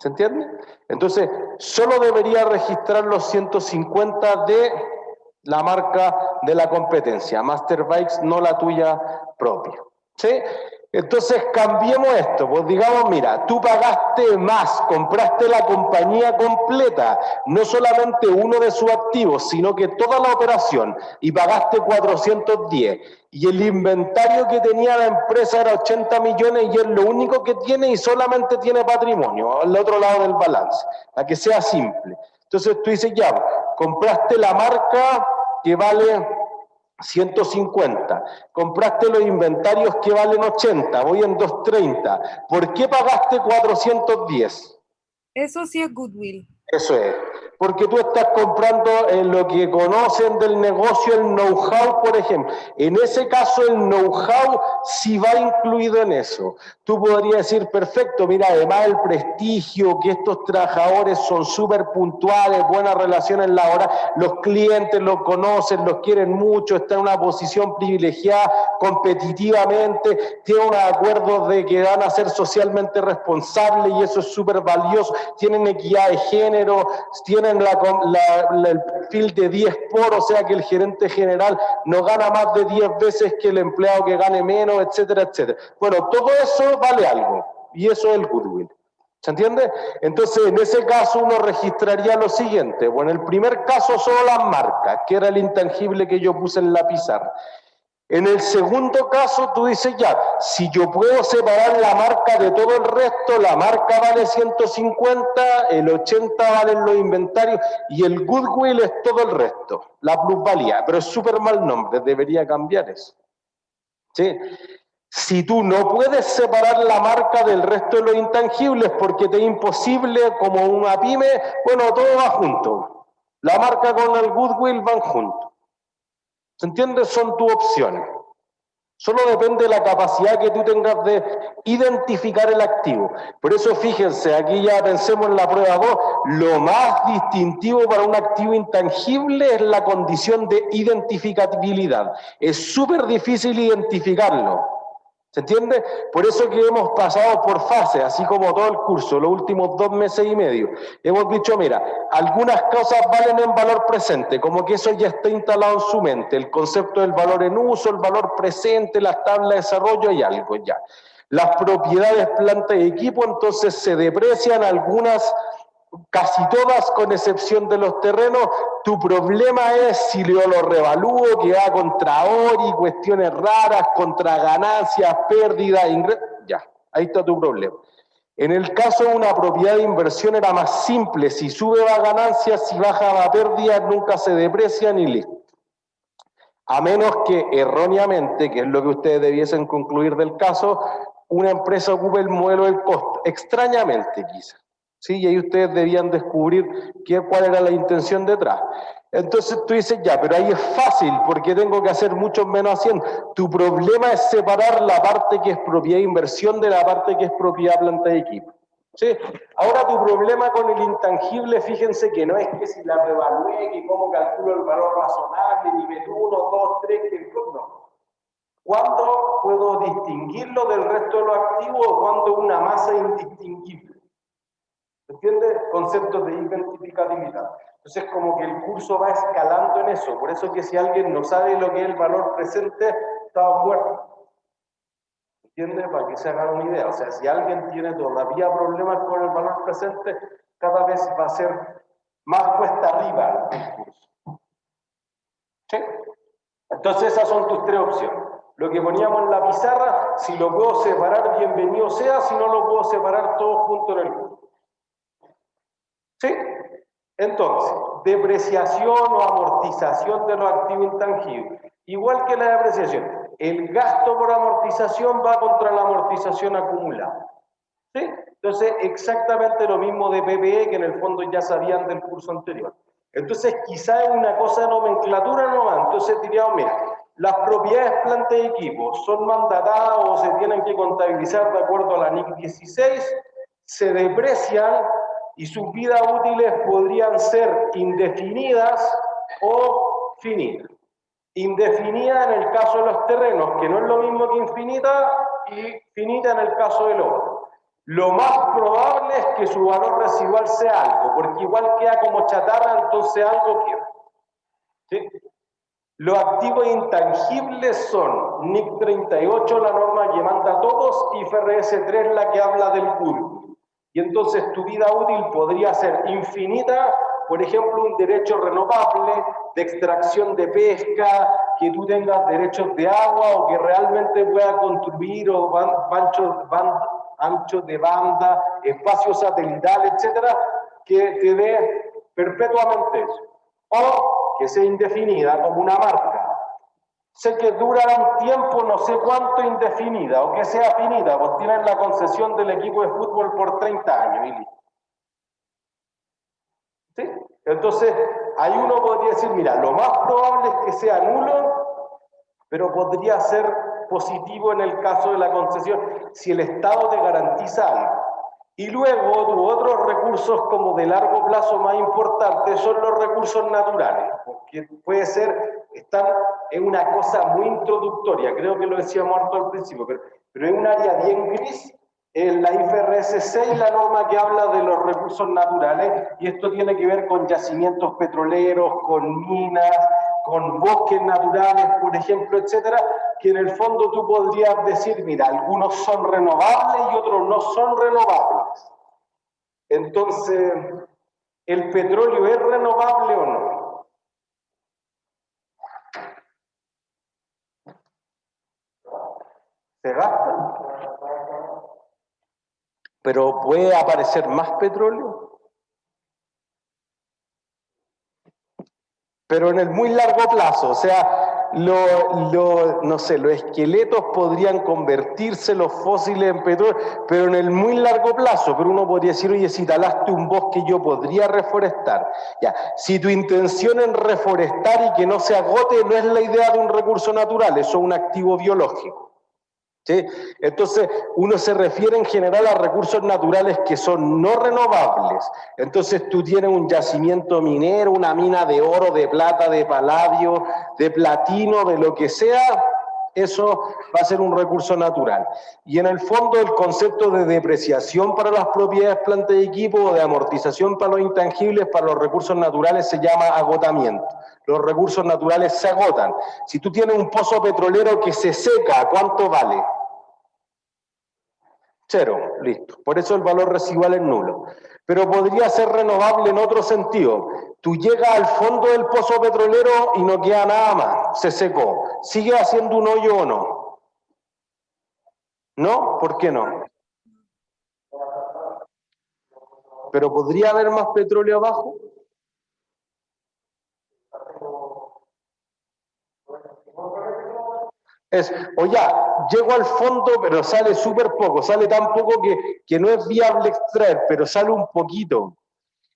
¿Se entiende? Entonces, solo debería registrar los 150 de la marca de la competencia, Master Bikes, no la tuya propia. ¿Sí? Entonces, cambiemos esto, pues digamos, mira, tú pagaste más, compraste la compañía completa, no solamente uno de sus activos, sino que toda la operación, y pagaste 410. Y el inventario que tenía la empresa era 80 millones y es lo único que tiene y solamente tiene patrimonio, al otro lado del balance, para que sea simple. Entonces tú dices, ya, compraste la marca que vale 150, compraste los inventarios que valen 80, voy en 230. ¿Por qué pagaste 410? Eso sí es goodwill. Eso es, porque tú estás comprando en lo que conocen del negocio el know-how, por ejemplo. En ese caso el know-how sí va incluido en eso. Tú podrías decir, perfecto, mira, además el prestigio, que estos trabajadores son súper puntuales, buenas relaciones laborales, los clientes los conocen, los quieren mucho, están en una posición privilegiada competitivamente, tienen unos acuerdos de que van a ser socialmente responsables y eso es súper valioso, tienen equidad de género, tienen el perfil de 10 por, o sea que el gerente general no gana más de 10 veces que el empleado que gane menos, etcétera, etcétera. Bueno, todo eso vale algo, y eso es el goodwill. ¿Se entiende? Entonces, en ese caso uno registraría lo siguiente. Bueno, en el primer caso solo las marcas, que era el intangible que yo puse en la pizarra. En el segundo caso, tú dices ya, si yo puedo separar la marca de todo el resto, la marca vale 150, el 80 valen los inventarios y el goodwill es todo el resto, la plusvalía, pero es súper mal nombre, debería cambiar eso. ¿Sí? Si tú no puedes separar la marca del resto de los intangibles porque te es imposible como una pyme, bueno, todo va junto. La marca con el goodwill van juntos. ¿Se entiende? Son tus opciones. Solo depende de la capacidad que tú tengas de identificar el activo. Por eso fíjense, aquí ya pensemos en la prueba 2, lo más distintivo para un activo intangible es la condición de identificabilidad. Es súper difícil identificarlo. ¿Se entiende? Por eso que hemos pasado por fases, así como todo el curso, los últimos 2 meses y medio. Hemos dicho, mira, algunas cosas valen en valor presente, como que eso ya está instalado en su mente. El concepto del valor en uso, el valor presente, las tablas de desarrollo y algo ya. Las propiedades, planta y equipo, entonces se deprecian algunas, casi todas, con excepción de los terrenos. Tu problema es si yo lo revalúo, que va contra ORI, cuestiones raras, contra ganancias, pérdidas, ingresos. Ya, ahí está tu problema. En el caso de una propiedad de inversión era más simple. Si sube va ganancias, si baja va pérdidas, nunca se deprecian y listo. A menos que erróneamente, que es lo que ustedes debiesen concluir del caso, una empresa ocupe el modelo del costo. Extrañamente, quizás. ¿Sí? Y ahí ustedes debían descubrir cuál era la intención detrás. Entonces tú dices, ya, pero ahí es fácil, porque tengo que hacer mucho menos haciendo. Tu problema es separar la parte que es propiedad de inversión de la parte que es propiedad planta de equipo. ¿Sí? Ahora tu problema con el intangible, fíjense que no es que si la revalué, que cómo calculo el valor razonable, nivel 1, 2, 3, que no. ¿Cuándo puedo distinguirlo del resto de los activos o cuándo una masa indistinguible? ¿Entiendes? Conceptos de identificabilidad. Entonces, como que el curso va escalando en eso. Por eso que si alguien no sabe lo que es el valor presente, está muerto. ¿Entiendes? Para que se hagan una idea. O sea, si alguien tiene todavía problemas con el valor presente, cada vez va a ser más cuesta arriba el curso. ¿Sí? Entonces, esas son tus 3 opciones. Lo que poníamos en la pizarra, si lo puedo separar, bienvenido sea. Si no lo puedo separar, todo junto en el curso. ¿Sí? Entonces, depreciación o amortización de los activos intangibles. Igual que la depreciación, el gasto por amortización va contra la amortización acumulada. ¿Sí? Entonces, exactamente lo mismo de PPE que en el fondo ya sabían del curso anterior. Entonces, quizá es una cosa de nomenclatura nomás. Entonces diríamos, mira, las propiedades planta y equipo son mandatadas o se tienen que contabilizar de acuerdo a la NIC 16, se deprecian y sus vidas útiles podrían ser indefinidas o finitas. Indefinida en el caso de los terrenos, que no es lo mismo que infinita, y finita en el caso del oro. Lo más probable es que su valor residual sea algo, porque igual queda como chatarra, entonces algo queda. ¿Sí? Los activos intangibles son NIC 38, la norma que manda a todos, y FRS 3, la que habla del goodwill. Y entonces tu vida útil podría ser infinita, por ejemplo, un derecho renovable de extracción de pesca, que tú tengas derechos de agua o que realmente puedas construir o anchos de banda, espacios satelitales, etcétera, que te dé perpetuamente eso. O que sea indefinida como una marca. Sé que dura un tiempo, no sé cuánto, indefinida, o que sea finita, pues tienen la concesión del equipo de fútbol por 30 años y listo. ¿Sí? Entonces, ahí uno podría decir, mira, lo más probable es que sea nulo, pero podría ser positivo en el caso de la concesión, si el Estado te garantiza algo. Y luego, otros recursos como de largo plazo más importantes son los recursos naturales, porque puede ser, es una cosa muy introductoria, creo que lo decíamos harto al principio, pero es un área bien gris, en la IFRS 6, la norma que habla de los recursos naturales, y esto tiene que ver con yacimientos petroleros, con minas, con bosques naturales, por ejemplo, etcétera, que en el fondo tú podrías decir, mira, algunos son renovables y otros no son renovables. Entonces, ¿el petróleo es renovable o no? Se gasta. Pero ¿puede aparecer más petróleo? Pero en el muy largo plazo, o sea, no sé, los esqueletos podrían convertirse, los fósiles en petróleo, pero en el muy largo plazo. Pero uno podría decir, oye, si talaste un bosque yo podría reforestar. Ya, si tu intención es reforestar y que no se agote, no es la idea de un recurso natural, eso es un activo biológico. ¿Sí? Entonces, uno se refiere en general a recursos naturales que son no renovables. Entonces, tú tienes un yacimiento minero, una mina de oro, de plata, de paladio, de platino, de lo que sea, eso va a ser un recurso natural. Y en el fondo, el concepto de depreciación para las propiedades, plantas y equipos, o de amortización para los intangibles, para los recursos naturales, se llama agotamiento. Los recursos naturales se agotan. Si tú tienes un pozo petrolero que se seca, ¿cuánto vale? 0, listo. Por eso el valor residual es nulo. Pero podría ser renovable en otro sentido. Tú llegas al fondo del pozo petrolero y no queda nada más, se secó. ¿Sigue haciendo un hoyo o no? ¿No? ¿Por qué no? ¿Pero podría haber más petróleo abajo? O ya, llego al fondo, pero sale súper poco, sale tan poco que no es viable extraer, pero sale un poquito.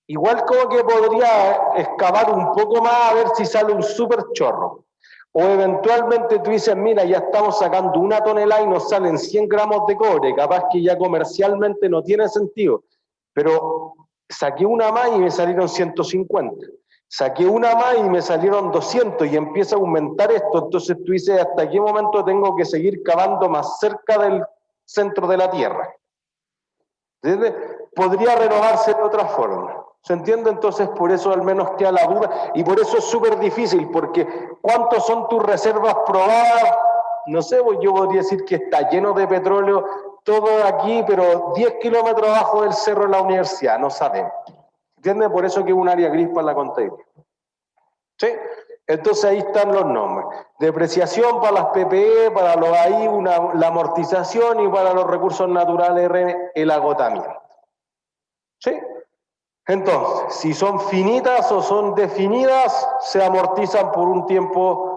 Igual como que podría excavar un poco más a ver si sale un súper chorro. O eventualmente tú dices, mira, ya estamos sacando 1 tonelada y nos salen 100 gramos de cobre, capaz que ya comercialmente no tiene sentido. Pero saqué una más y me salieron 150. Saqué una más y me salieron 200 y empieza a aumentar esto. Entonces tú dices, ¿hasta qué momento tengo que seguir cavando más cerca del centro de la Tierra? ¿Entiendes? Podría renovarse de otra forma. ¿Se entiende? Entonces por eso al menos queda la duda y por eso es súper difícil, porque ¿cuántos son tus reservas probadas? No sé, pues yo podría decir que está lleno de petróleo todo aquí, pero 10 kilómetros abajo del cerro de la universidad, no sabemos. ¿Entiendes? Por eso que es un área gris para la contabilidad. ¿Sí? Entonces ahí están los nombres. Depreciación para las PPE, para los AI, la amortización y para los recursos naturales el agotamiento. ¿Sí? Entonces, si son finitas o son definidas, se amortizan por un tiempo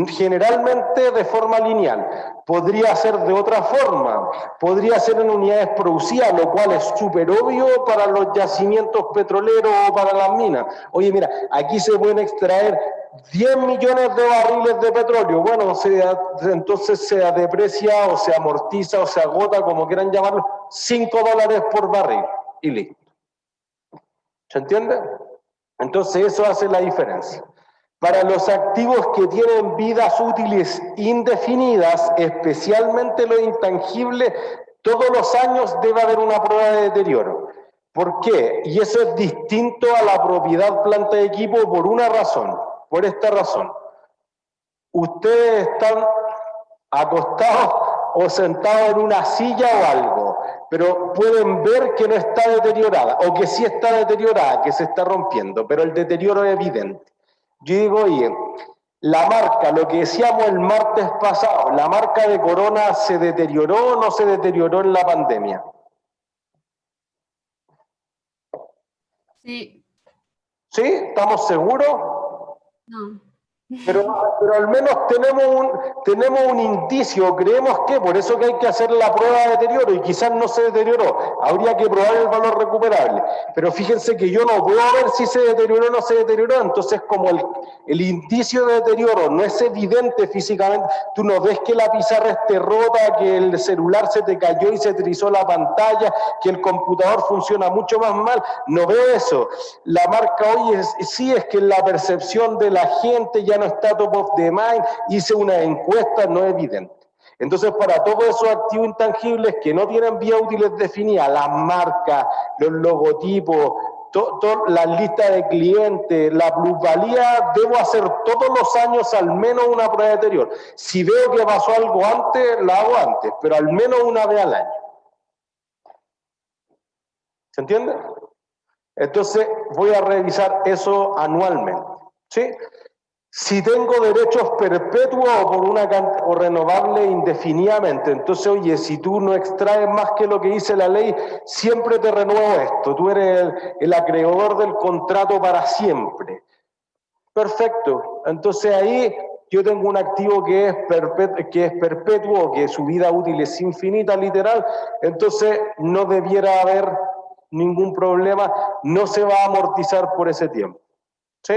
generalmente de forma lineal. Podría ser de otra forma, podría ser en unidades producidas, lo cual es súper obvio para los yacimientos petroleros o para las minas. Oye, mira, aquí se pueden extraer 10 millones de barriles de petróleo. Bueno, entonces se deprecia o se amortiza o se agota, como quieran llamarlo, $5 por barril y listo. ¿Se entiende? Entonces eso hace la diferencia. Para los activos que tienen vidas útiles indefinidas, especialmente los intangibles, todos los años debe haber una prueba de deterioro. ¿Por qué? Y eso es distinto a la propiedad planta de equipo por una razón, por esta razón. Ustedes están acostados o sentados en una silla o algo, pero pueden ver que no está deteriorada, o que sí está deteriorada, que se está rompiendo, pero el deterioro es evidente. Yo digo, oye, la marca, lo que decíamos el martes pasado, la marca de Corona, ¿se deterioró o no se deterioró en la pandemia? Sí, ¿Sí? ¿Estamos seguros? no. Pero al menos tenemos un indicio, creemos que, por eso que hay que hacer la prueba de deterioro, y quizás no se deterioró, habría que probar el valor recuperable, pero fíjense que yo no puedo ver si se deterioró o no se deterioró, entonces como el indicio de deterioro no es evidente físicamente, tú no ves que la pizarra esté rota, que el celular se te cayó y se trizó la pantalla, que el computador funciona mucho más mal, no veo eso. La marca hoy sí es que la percepción de la gente ya no está top of the mind, hice una encuesta, no es evidente. Entonces, para todos esos activos intangibles que no tienen vías útiles definidas, las marcas, los logotipos, las listas de clientes, la plusvalía, debo hacer todos los años al menos una prueba de deterioro. Si veo que pasó algo antes, la hago antes, pero al menos una vez al año. ¿Se entiende? Entonces, voy a revisar eso anualmente. ¿Sí? Si tengo derechos perpetuos o por o renovable indefinidamente, entonces, oye, si tú no extraes más que lo que dice la ley, siempre te renuevo esto. Tú eres el acreedor del contrato para siempre. Perfecto. Entonces ahí yo tengo un activo que es perpetuo, que su vida útil es infinita, literal. Entonces no debiera haber ningún problema, no se va a amortizar por ese tiempo. ¿Sí?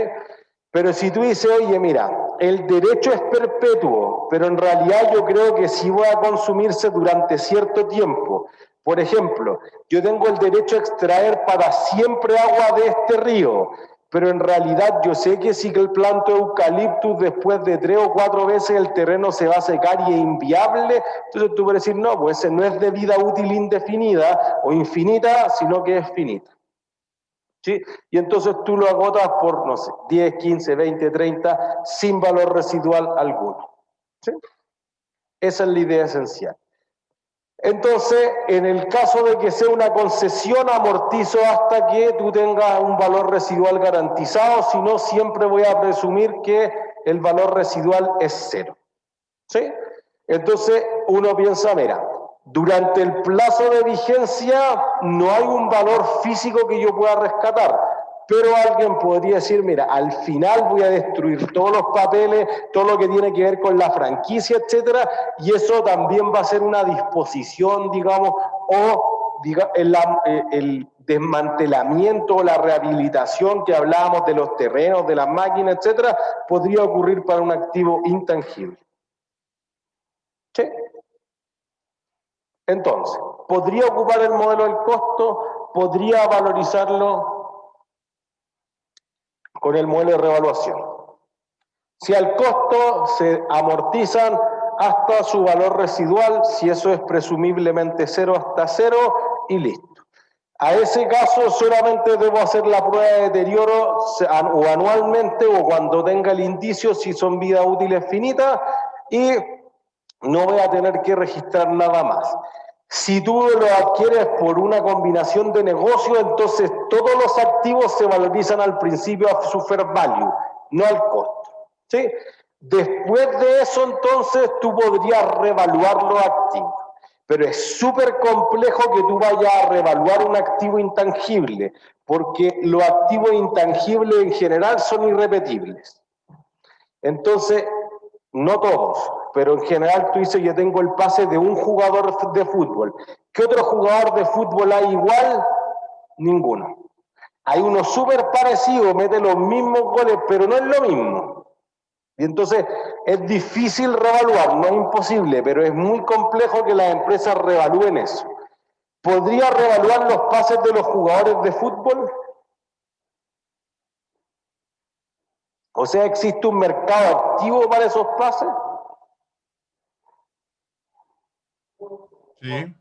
Pero si tú dices, oye, mira, el derecho es perpetuo, pero en realidad yo creo que sí va a consumirse durante cierto tiempo. Por ejemplo, yo tengo el derecho a extraer para siempre agua de este río, pero en realidad yo sé que si que planto eucaliptus después de 3 o 4 veces el terreno se va a secar y es inviable, entonces tú puedes decir, no, pues ese no es de vida útil indefinida o infinita, sino que es finita. ¿Sí? Y entonces tú lo agotas por, no sé, 10, 15, 20, 30, sin valor residual alguno. ¿Sí? Esa es la idea esencial. Entonces, en el caso de que sea una concesión, amortizo hasta que tú tengas un valor residual garantizado, si no, siempre voy a presumir que el valor residual es 0. ¿Sí? Entonces, uno piensa, mira, durante el plazo de vigencia no hay un valor físico que yo pueda rescatar, pero alguien podría decir, mira, al final voy a destruir todos los papeles, todo lo que tiene que ver con la franquicia, etcétera, y eso también va a ser una disposición, digamos, o el desmantelamiento o la rehabilitación que hablábamos de los terrenos, de las máquinas, etcétera, podría ocurrir para un activo intangible. ¿Sí? Entonces, ¿podría ocupar el modelo del costo? ¿Podría valorizarlo con el modelo de revaluación? Si al costo se amortizan hasta su valor residual, si eso es presumiblemente 0 hasta 0, y listo. A ese caso solamente debo hacer la prueba de deterioro o anualmente o cuando tenga el indicio si son vidas útiles finitas y no voy a tener que registrar nada más. Si tú lo adquieres por una combinación de negocio, entonces todos los activos se valorizan al principio a su fair value, no al costo. ¿Sí? Después de eso, entonces, tú podrías revaluar los activos. Pero es súper complejo que tú vayas a revaluar un activo intangible, porque los activos intangibles en general son irrepetibles. Entonces, no todos, pero en general tú dices, yo tengo el pase de un jugador de fútbol. ¿Qué otro jugador de fútbol hay igual? Ninguno. Hay uno súper parecido, mete los mismos goles, pero no es lo mismo. Y entonces es difícil revaluar, no es imposible, pero es muy complejo que las empresas revalúen eso. ¿Podría revaluar los pases de los jugadores de fútbol? O sea, ¿existe un mercado activo para esos pases? Sí.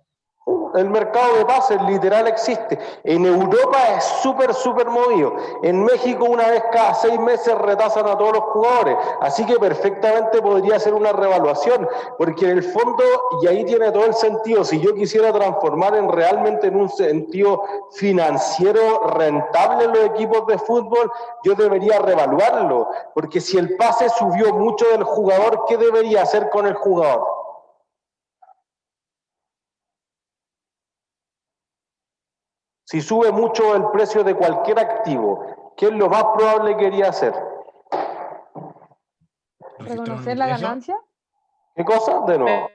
El mercado de pases literal existe. En Europa es súper movido. En México una vez cada 6 meses retasan a todos los jugadores. Así que perfectamente podría ser una revaluación. Porque en el fondo, y ahí tiene todo el sentido, si yo quisiera transformar realmente en un sentido financiero rentable los equipos de fútbol, yo debería revaluarlo. Porque si el pase subió mucho del jugador, ¿qué debería hacer con el jugador? Si sube mucho el precio de cualquier activo, ¿qué es lo más probable que quería hacer? ¿Reconocer la ganancia? ¿Qué cosa? De nuevo.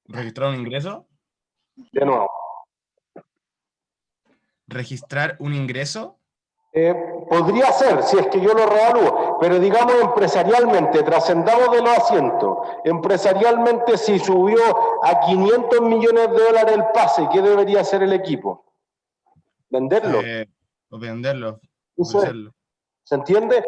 ¿Registrar un ingreso? De nuevo. ¿Registrar un ingreso? Podría ser, si es que yo lo revalúo, pero digamos empresarialmente, trascendamos de los asientos, empresarialmente si subió a 500 millones de dólares el pase, ¿qué debería hacer el equipo? ¿Venderlo? O venderlo. Eso es. Ofrecerlo. ¿Se entiende?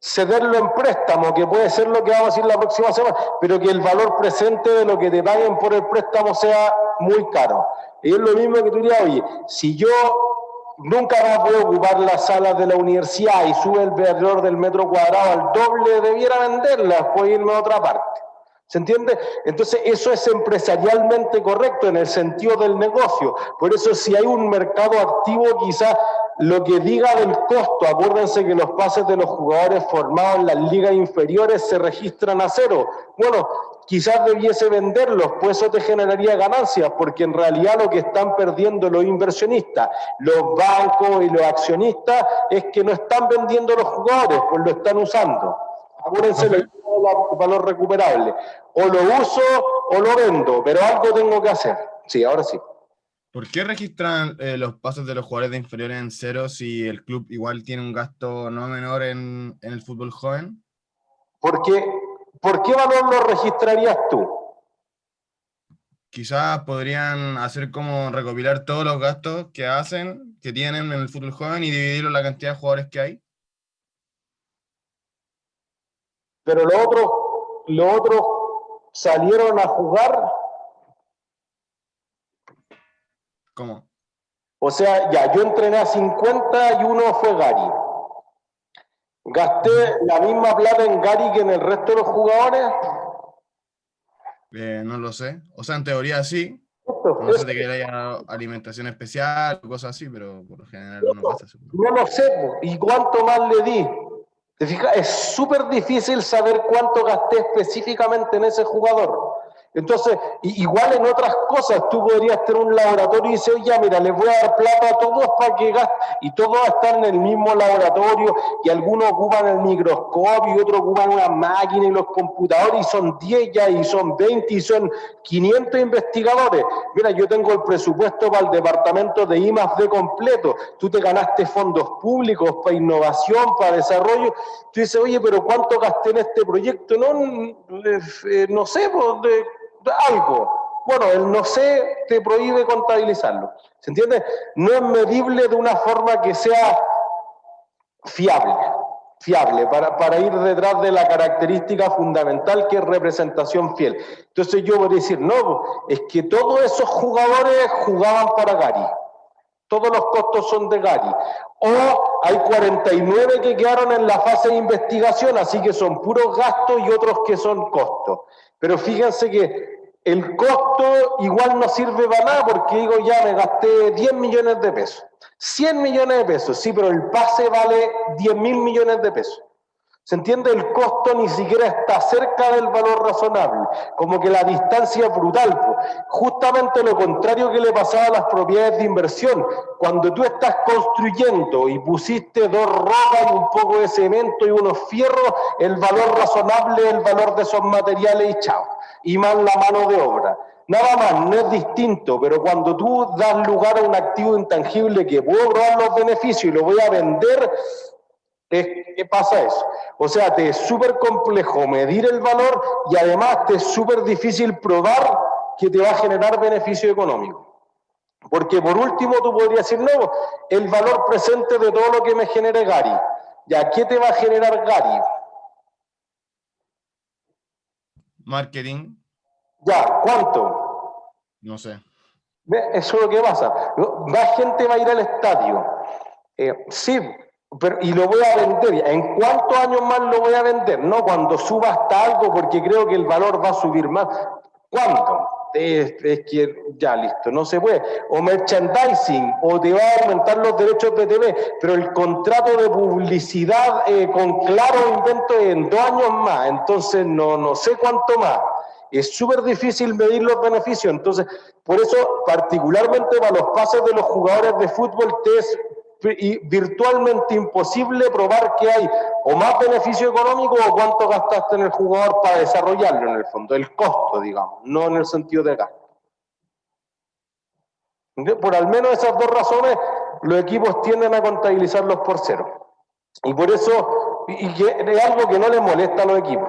Cederlo en préstamo, que puede ser lo que vamos a decir la próxima semana, pero que el valor presente de lo que te paguen por el préstamo sea muy caro. Y es lo mismo que tú dirías, oye, si yo nunca más voy a ocupar las salas de la universidad y sube el valor del metro cuadrado al doble, debiera venderlas, después irme a otra parte. ¿Se entiende? Entonces eso es empresarialmente correcto en el sentido del negocio. Por eso si hay un mercado activo, quizás lo que diga del costo. Acuérdense que los pases de los jugadores formados en las ligas inferiores se registran a cero. Bueno, quizás debiese venderlos, pues eso te generaría ganancias, porque en realidad lo que están perdiendo los inversionistas, los bancos y los accionistas, es que no están vendiendo los jugadores, pues lo están usando. Acuérdense del valor recuperable. O lo uso o lo vendo, pero algo tengo que hacer. Sí, ahora sí. ¿Por qué registran los pases de los jugadores de inferiores en cero si el club igual tiene un gasto no menor en el fútbol joven? Porque, ¿por qué valor lo registrarías tú? Quizás podrían hacer como recopilar todos los gastos que hacen, que tienen en el fútbol joven y dividirlo en la cantidad de jugadores que hay. Pero los otros salieron a jugar. ¿Cómo? O sea, ya, yo entrené a 50 y uno fue Gary. ¿Gasté la misma plata en Gary que en el resto de los jugadores? No lo sé. O sea, en teoría sí. Esto, No sé de que haya alimentación especial o cosas así, pero por lo general no gasta. no lo sé, ¿y cuánto más le di? ¿Te fijas? Es súper difícil saber cuánto gasté específicamente en ese jugador. Entonces, igual en otras cosas, tú podrías tener un laboratorio y decir, oye, mira, les voy a dar plata a todos para que gasten, y todos están en el mismo laboratorio, y algunos ocupan el microscopio, y otros ocupan una máquina y los computadores, y son 10 ya, y son 20, y son 500 investigadores. Mira, yo tengo el presupuesto para el departamento de I+D completo, tú te ganaste fondos públicos para innovación, para desarrollo, tú dices, oye, pero ¿cuánto gasté en este proyecto? No sé, pues, algo. Bueno, el no sé te prohíbe contabilizarlo. ¿Se entiende? No es medible de una forma que sea fiable para ir detrás de la característica fundamental que es representación fiel. Entonces yo voy a decir, no, es que todos esos jugadores jugaban para Gary. Todos los costos son de Gary. O hay 49 que quedaron en la fase de investigación, así que son puros gastos y otros que son costos. Pero fíjense que el costo igual no sirve para nada porque digo, ya me gasté 10 millones de pesos. 100 millones de pesos, sí, pero el pase vale 10.000 millones de pesos. ¿Se entiende? El costo ni siquiera está cerca del valor razonable, como que la distancia es brutal. Justamente lo contrario que le pasaba a las propiedades de inversión. Cuando tú estás construyendo y pusiste 2 rocas, un poco de cemento y unos fierros, el valor razonable es el valor de esos materiales y chao. Y más la mano de obra. Nada más, no es distinto, pero cuando tú das lugar a un activo intangible que puedo probar los beneficios y lo voy a vender, ¿qué pasa eso? O sea, te es súper complejo medir el valor y además te es súper difícil probar que te va a generar beneficio económico. Porque por último tú podrías decir, no, el valor presente de todo lo que me genere Gary. ¿Ya qué te va a generar Gary? Marketing, Ya, ¿cuánto? no sé. Eso es lo que pasa. Más gente va a ir al estadio. Sí, pero, y lo voy a vender. ¿En cuántos años más lo voy a vender? No, cuando suba hasta algo, porque creo que el valor va a subir más. ¿Cuánto? Es que ya listo, no se puede. O merchandising, o te va a aumentar los derechos de TV, pero el contrato de publicidad con claro invento en 2 años más, entonces no sé cuánto más. Es súper difícil medir los beneficios, entonces, por eso, particularmente para los pases de los jugadores de fútbol, te es virtualmente imposible probar que hay o más beneficio económico o cuánto gastaste en el jugador para desarrollarlo en el fondo, el costo, digamos, no en el sentido de gasto. Por al menos esas 2 razones, los equipos tienden a contabilizarlos por cero. Y por eso, y que es algo que no les molesta a los equipos.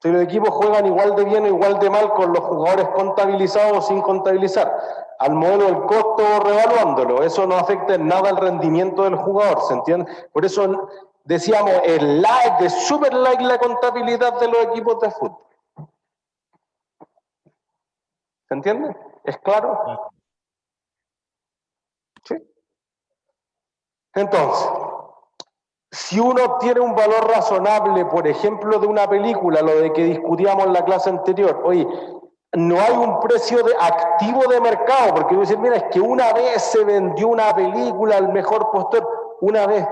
Si los equipos juegan igual de bien o igual de mal con los jugadores contabilizados o sin contabilizar, al modelo del costo revaluándolo, eso no afecta en nada el rendimiento del jugador, ¿se entiende? Por eso decíamos, es súper light la contabilidad de los equipos de fútbol. ¿Se entiende? ¿Es claro? ¿Sí? Entonces, si uno obtiene un valor razonable, por ejemplo, de una película, lo de que discutíamos en la clase anterior, oye, no hay un precio de activo de mercado, porque decir, mira, es que una vez se vendió una película al mejor postor, una vez.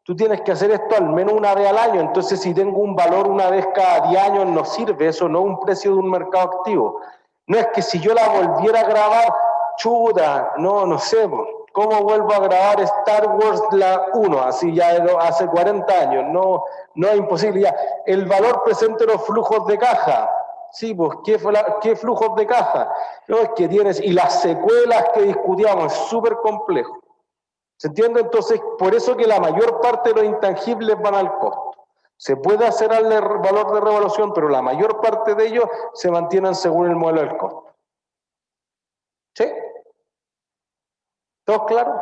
Tú tienes que hacer esto al menos una vez al año, entonces si tengo un valor una vez cada 10 años no sirve, eso no es un precio de un mercado activo. No es que si yo la volviera a grabar, chuta, no sé, ¿cómo vuelvo a grabar Star Wars la 1? Así ya hace 40 años, no es imposible ya. El valor presente de los flujos de caja. Sí, pues, ¿qué flujos de caja? No, es que tienes, y las secuelas que discutíamos, es súper complejo. ¿Se entiende? Entonces, por eso que la mayor parte de los intangibles van al costo. Se puede hacer al valor de revaluación, pero la mayor parte de ellos se mantienen según el modelo del costo. ¿Sí? ¿Todos claros?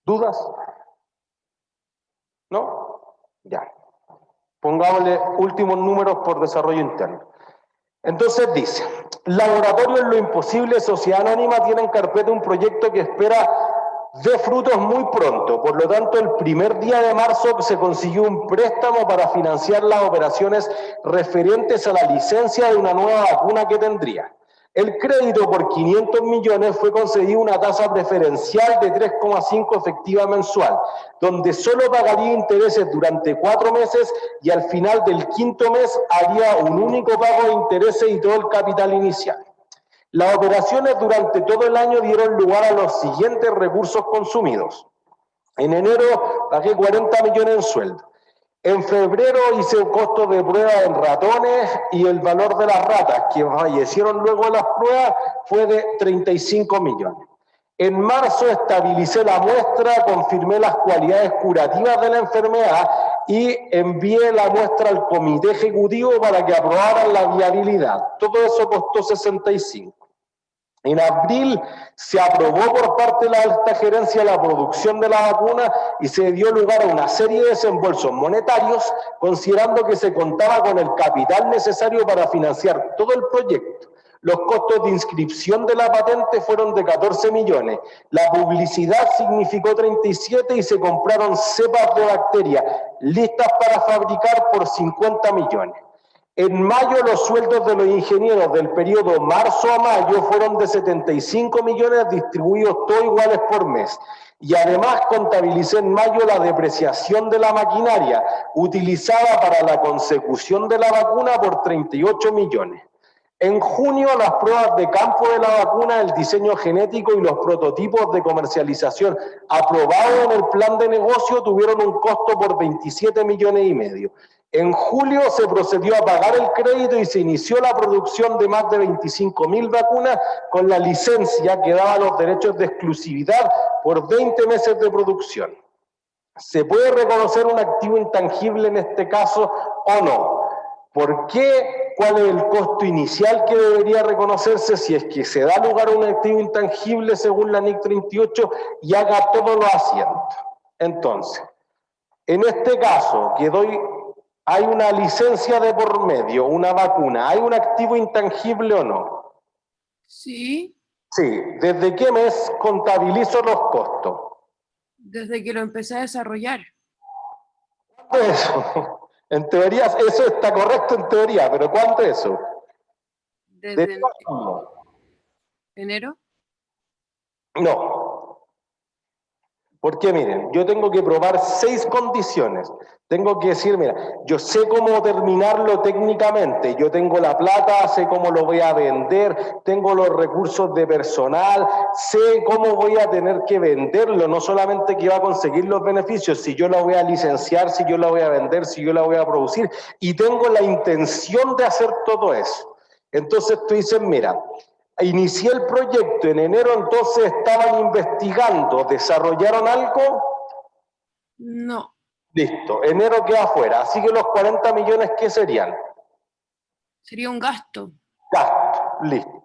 ¿Dudas? ¿No? Ya. Pongámosle últimos números por desarrollo interno. Entonces dice, Laboratorio en lo Imposible, Sociedad Anónima, tiene en carpeta un proyecto que espera dé frutos muy pronto. Por lo tanto, el primer día de marzo se consiguió un préstamo para financiar las operaciones referentes a la licencia de una nueva vacuna que tendría. El crédito por 500 millones fue concedido una tasa preferencial de 3,5 efectiva mensual, donde solo pagaría intereses durante 4 meses y al final del 5º mes haría un único pago de intereses y todo el capital inicial. Las operaciones durante todo el año dieron lugar a los siguientes recursos consumidos. En enero pagué 40 millones en sueldo. En febrero hice costos de prueba en ratones y el valor de las ratas que fallecieron luego de las pruebas fue de 35 millones. En marzo estabilicé la muestra, confirmé las cualidades curativas de la enfermedad y envié la muestra al comité ejecutivo para que aprobaran la viabilidad. Todo eso costó 65. En abril se aprobó por parte de la alta gerencia la producción de la vacuna y se dio lugar a una serie de desembolsos monetarios, considerando que se contaba con el capital necesario para financiar todo el proyecto. Los costos de inscripción de la patente fueron de 14 millones. La publicidad significó 37 y se compraron cepas de bacterias listas para fabricar por 50 millones. En mayo los sueldos de los ingenieros del periodo marzo a mayo fueron de 75 millones distribuidos todos iguales por mes. Y además contabilicé en mayo la depreciación de la maquinaria utilizada para la consecución de la vacuna por 38 millones. En junio las pruebas de campo de la vacuna, el diseño genético y los prototipos de comercialización aprobados en el plan de negocio tuvieron un costo por 27 millones y medio. En julio se procedió a pagar el crédito y se inició la producción de más de 25.000 vacunas con la licencia que daba los derechos de exclusividad por 20 meses de producción. ¿Se puede reconocer un activo intangible en este caso o no? ¿Por qué? ¿Cuál es el costo inicial que debería reconocerse si es que se da lugar a un activo intangible según la NIC 38 y haga todos los asientos? Entonces, en este caso, hay una licencia de por medio, una vacuna, ¿hay un activo intangible o no? Sí, Sí. ¿Desde qué mes contabilizo los costos? desde que lo empecé a desarrollar. ¿Cuánto es eso? En teoría, eso está correcto en teoría, pero ¿cuánto es eso? Desde enero. No. Porque miren, yo tengo que probar 6 condiciones. Tengo que decir, mira, yo sé cómo terminarlo técnicamente, yo tengo la plata, sé cómo lo voy a vender, tengo los recursos de personal, sé cómo voy a tener que venderlo, no solamente que va a conseguir los beneficios, si yo la voy a licenciar, si yo la voy a vender, si yo la voy a producir, y tengo la intención de hacer todo eso. Entonces tú dices, mira, inicié el proyecto en enero, entonces estaban investigando, ¿desarrollaron algo? No, Listo, enero queda afuera, así que los 40 millones, ¿qué serían? sería un gasto. Gasto, listo.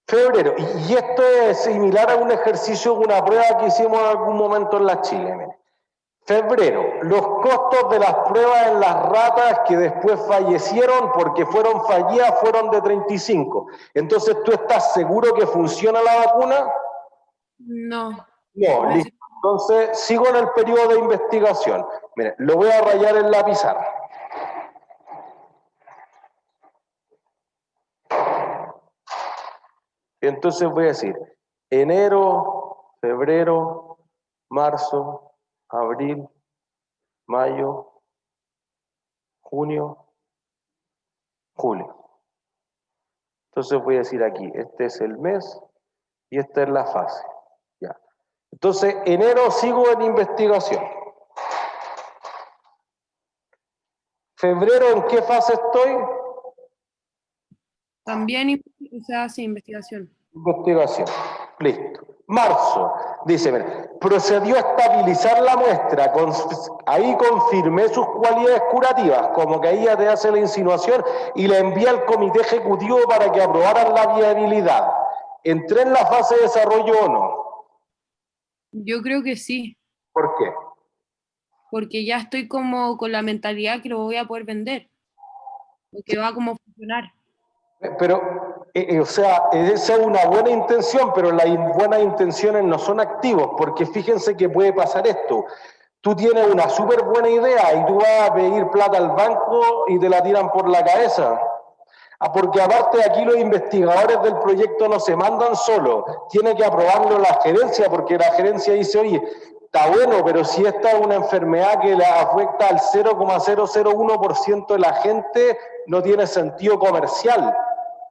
Febrero, y esto es similar a un ejercicio, una prueba que hicimos en algún momento en la Chile. Mire. Febrero, los costos de las pruebas en las ratas que después fallecieron porque fueron fallidas fueron de 35. Entonces, ¿tú estás seguro que funciona la vacuna? No. No, listo. Entonces, sigo en el periodo de investigación. Mire, lo voy a rayar en la pizarra. Entonces voy a decir, enero, febrero, marzo, abril, mayo, junio, julio. Entonces voy a decir aquí, este es el mes y esta es la fase. Ya. Entonces, enero sigo en investigación. Febrero, ¿en qué fase estoy? También, o sea, sí, investigación. Investigación. Listo. Marzo, dice, mira, procedió a estabilizar la muestra, ahí confirmé sus cualidades curativas, como que ahí ya te hace la insinuación, y la envía al comité ejecutivo para que aprobaran la viabilidad. ¿Entré en la fase de desarrollo o no? Yo creo que sí, ¿Por qué? porque ya estoy como con la mentalidad que lo voy a poder vender, porque va como a funcionar. Pero, o sea, esa es una buena intención, pero las buenas intenciones no son activos, porque fíjense que puede pasar esto. Tú tienes una súper buena idea y tú vas a pedir plata al banco y te la tiran por la cabeza. Porque aparte de aquí los investigadores del proyecto no se mandan solos, tiene que aprobarlo la gerencia, porque la gerencia dice, oye, está bueno, pero si esta es una enfermedad que le afecta al 0,001% de la gente, no tiene sentido comercial.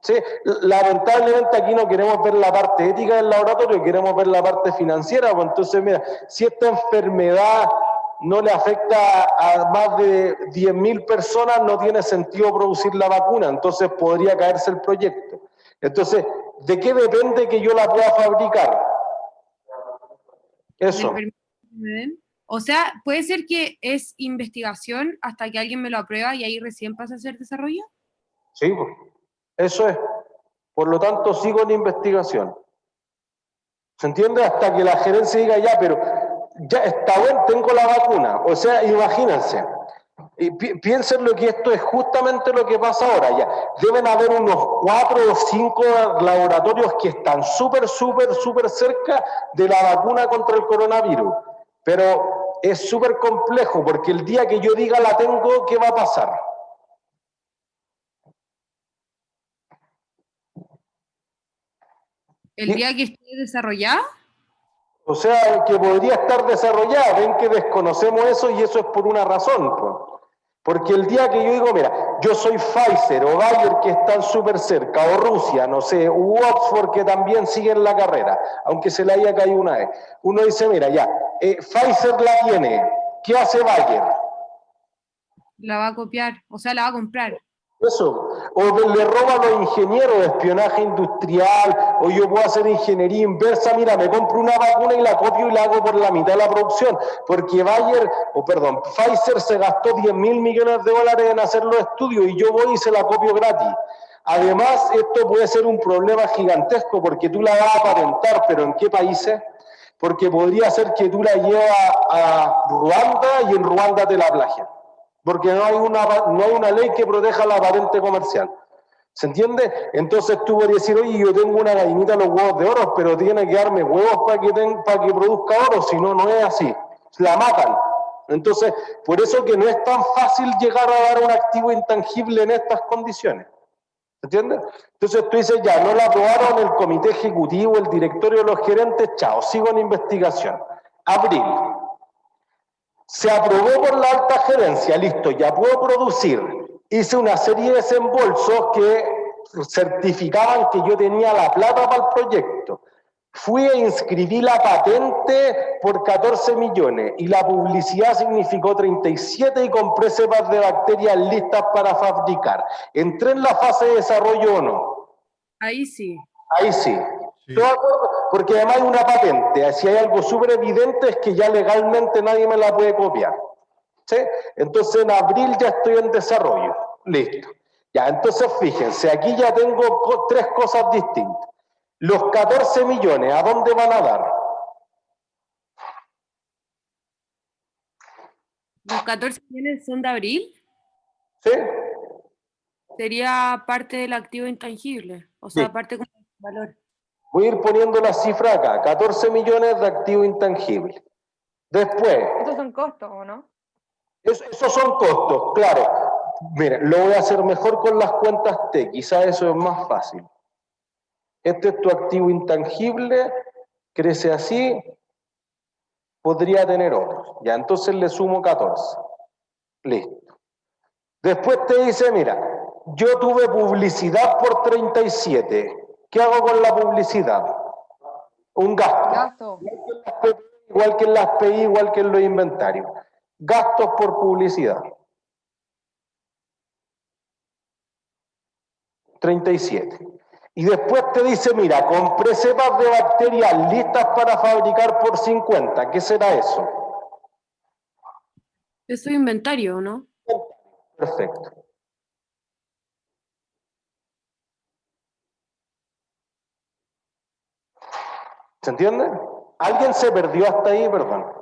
¿Sí? Lamentablemente aquí no queremos ver la parte ética del laboratorio, queremos ver la parte financiera. Pues entonces, mira, si esta enfermedad no le afecta a más de 10.000 personas, no tiene sentido producir la vacuna, entonces podría caerse el proyecto. Entonces, ¿de qué depende que yo la pueda fabricar? Eso. Del permiso que me den. O sea, puede ser que es investigación hasta que alguien me lo aprueba y ahí recién pasa a ser desarrollo. Sí, pues, eso es. Por lo tanto, sigo en investigación. ¿Se entiende? Hasta que la gerencia diga ya, pero ya está bueno, tengo la vacuna. O sea, imagínense. Y piensen lo que esto es justamente lo que pasa ahora. Ya deben haber unos 4 o 5 laboratorios que están súper cerca de la vacuna contra el coronavirus. Pero es súper complejo porque el día que yo diga la tengo, ¿qué va a pasar? El día que esté desarrollada. O sea, que podría estar desarrollada. Ven que desconocemos eso y eso es por una razón, pues. Porque el día que yo digo, mira, yo soy Pfizer o Bayer que están súper cerca, o Rusia, no sé, u Oxford que también siguen la carrera, aunque se le haya caído una vez. Uno dice, mira, ya, Pfizer la tiene, ¿qué hace Bayer? La va a copiar, o sea, la va a comprar. Eso, o le roba a los ingenieros de espionaje industrial, o yo puedo hacer ingeniería inversa, mira, me compro una vacuna y la copio y la hago por la mitad de la producción, porque Pfizer se gastó 10.000 millones de dólares en hacer los estudios y yo voy y se la copio gratis. Además, esto puede ser un problema gigantesco porque tú la vas a patentar, pero ¿en qué países? Porque podría ser que tú la llevas a Ruanda y en Ruanda te la plagian. Porque no hay una ley que proteja la patente comercial. ¿Se entiende? Entonces tú podrías decir, oye, yo tengo una gallinita de los huevos de oro, pero tiene que darme huevos para que produzca oro, si no, no es así. La matan. Entonces, por eso que no es tan fácil llegar a dar un activo intangible en estas condiciones. ¿Se entiende? Entonces tú dices, ya, no la aprobaron el comité ejecutivo, el directorio de los gerentes, chao, sigo en investigación. Abril. Se aprobó por la alta gerencia, listo, ya puedo producir. Hice una serie de desembolsos que certificaban que yo tenía la plata para el proyecto. Fui e inscribí la patente por 14 millones y la publicidad significó 37 y compré cepas de bacterias listas para fabricar. ¿Entré en la fase de desarrollo o no? Ahí sí. Ahí sí. Sí. Porque además hay una patente, si hay algo súper evidente es que ya legalmente nadie me la puede copiar. ¿Sí? Entonces en abril ya estoy en desarrollo. Listo. Ya, entonces fíjense, aquí ya tengo 3 cosas distintas. Los 14 millones, ¿a dónde van a dar? ¿Los 14 millones son de abril? ¿Sí? Sería parte del activo intangible, o sea, Sí. parte como del valor. Voy a ir poniendo la cifra acá, 14 millones de activo intangible. Después, Estos son costos, ¿o no? esos son costos, claro. Mira, lo voy a hacer mejor con las cuentas T, quizá eso es más fácil. Este es tu activo intangible, crece así, podría tener otros. Ya, entonces le sumo 14. Listo. Después te dice, mira, yo tuve publicidad por 37. ¿Qué hago con la publicidad? Un gasto. Gasto. Igual que en las PI, igual que en los inventarios. Gastos por publicidad. 37. Y después te dice, mira, compré cepas de bacterias listas para fabricar por 50. ¿Qué será eso? Eso es inventario, ¿no? Perfecto. ¿Se entiende? ¿Alguien se perdió hasta ahí? Perdón.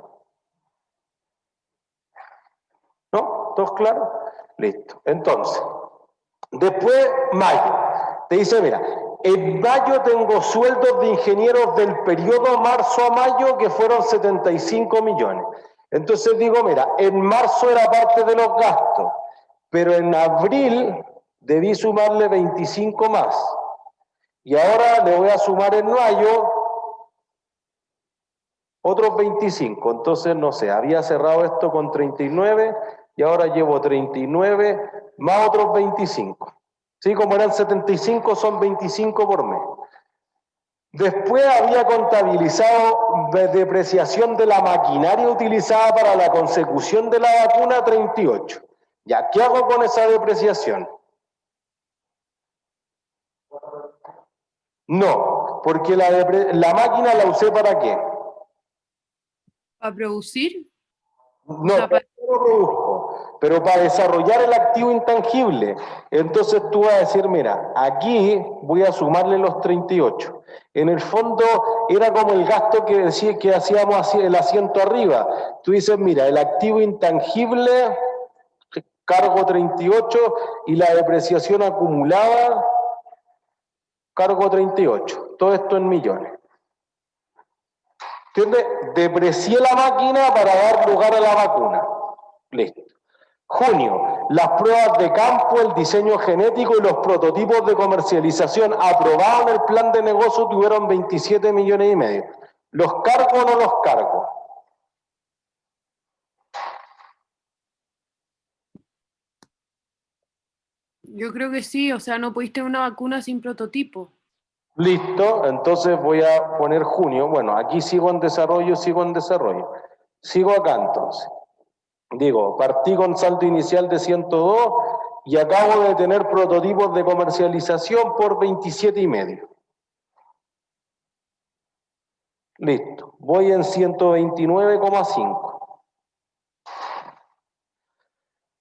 ¿No? ¿Todos claros? Listo. Entonces, después, mayo. Te dice, mira, en mayo tengo sueldos de ingenieros del periodo marzo a mayo que fueron 75 millones. Entonces digo, mira, en marzo era parte de los gastos, pero en abril debí sumarle 25 más. Y ahora le voy a sumar en mayo otros 25. Entonces, no sé, había cerrado esto con 39 y ahora llevo 39 más otros 25. ¿Sí? Como eran 75, son 25 por mes. Después había contabilizado depreciación de la maquinaria utilizada para la consecución de la vacuna 38. ¿Ya qué hago con esa depreciación? No, porque la máquina la usé ¿para qué? ¿Para producir? No, sea, para- no lo produzco, pero para desarrollar el activo intangible. Entonces tú vas a decir, mira, aquí voy a sumarle los 38. En el fondo era como el gasto que decía que hacíamos así, el asiento arriba. Tú dices, mira, el activo intangible, cargo 38 y la depreciación acumulada, cargo 38. Todo esto en millones. ¿Entiendes? Deprecié la máquina para dar lugar a la vacuna. Listo. Junio, las pruebas de campo, el diseño genético y los prototipos de comercialización aprobados en el plan de negocio tuvieron 27 millones y medio. ¿Los cargo o no los cargo? Yo creo que sí, o sea, no pudiste una vacuna sin prototipo. Listo, entonces voy a poner junio. Bueno, aquí sigo en desarrollo, sigo en desarrollo. Sigo acá entonces. Digo, partí con saldo inicial de 102 y acabo de tener prototipos de comercialización por 27 y medio. Listo, voy en 129,5.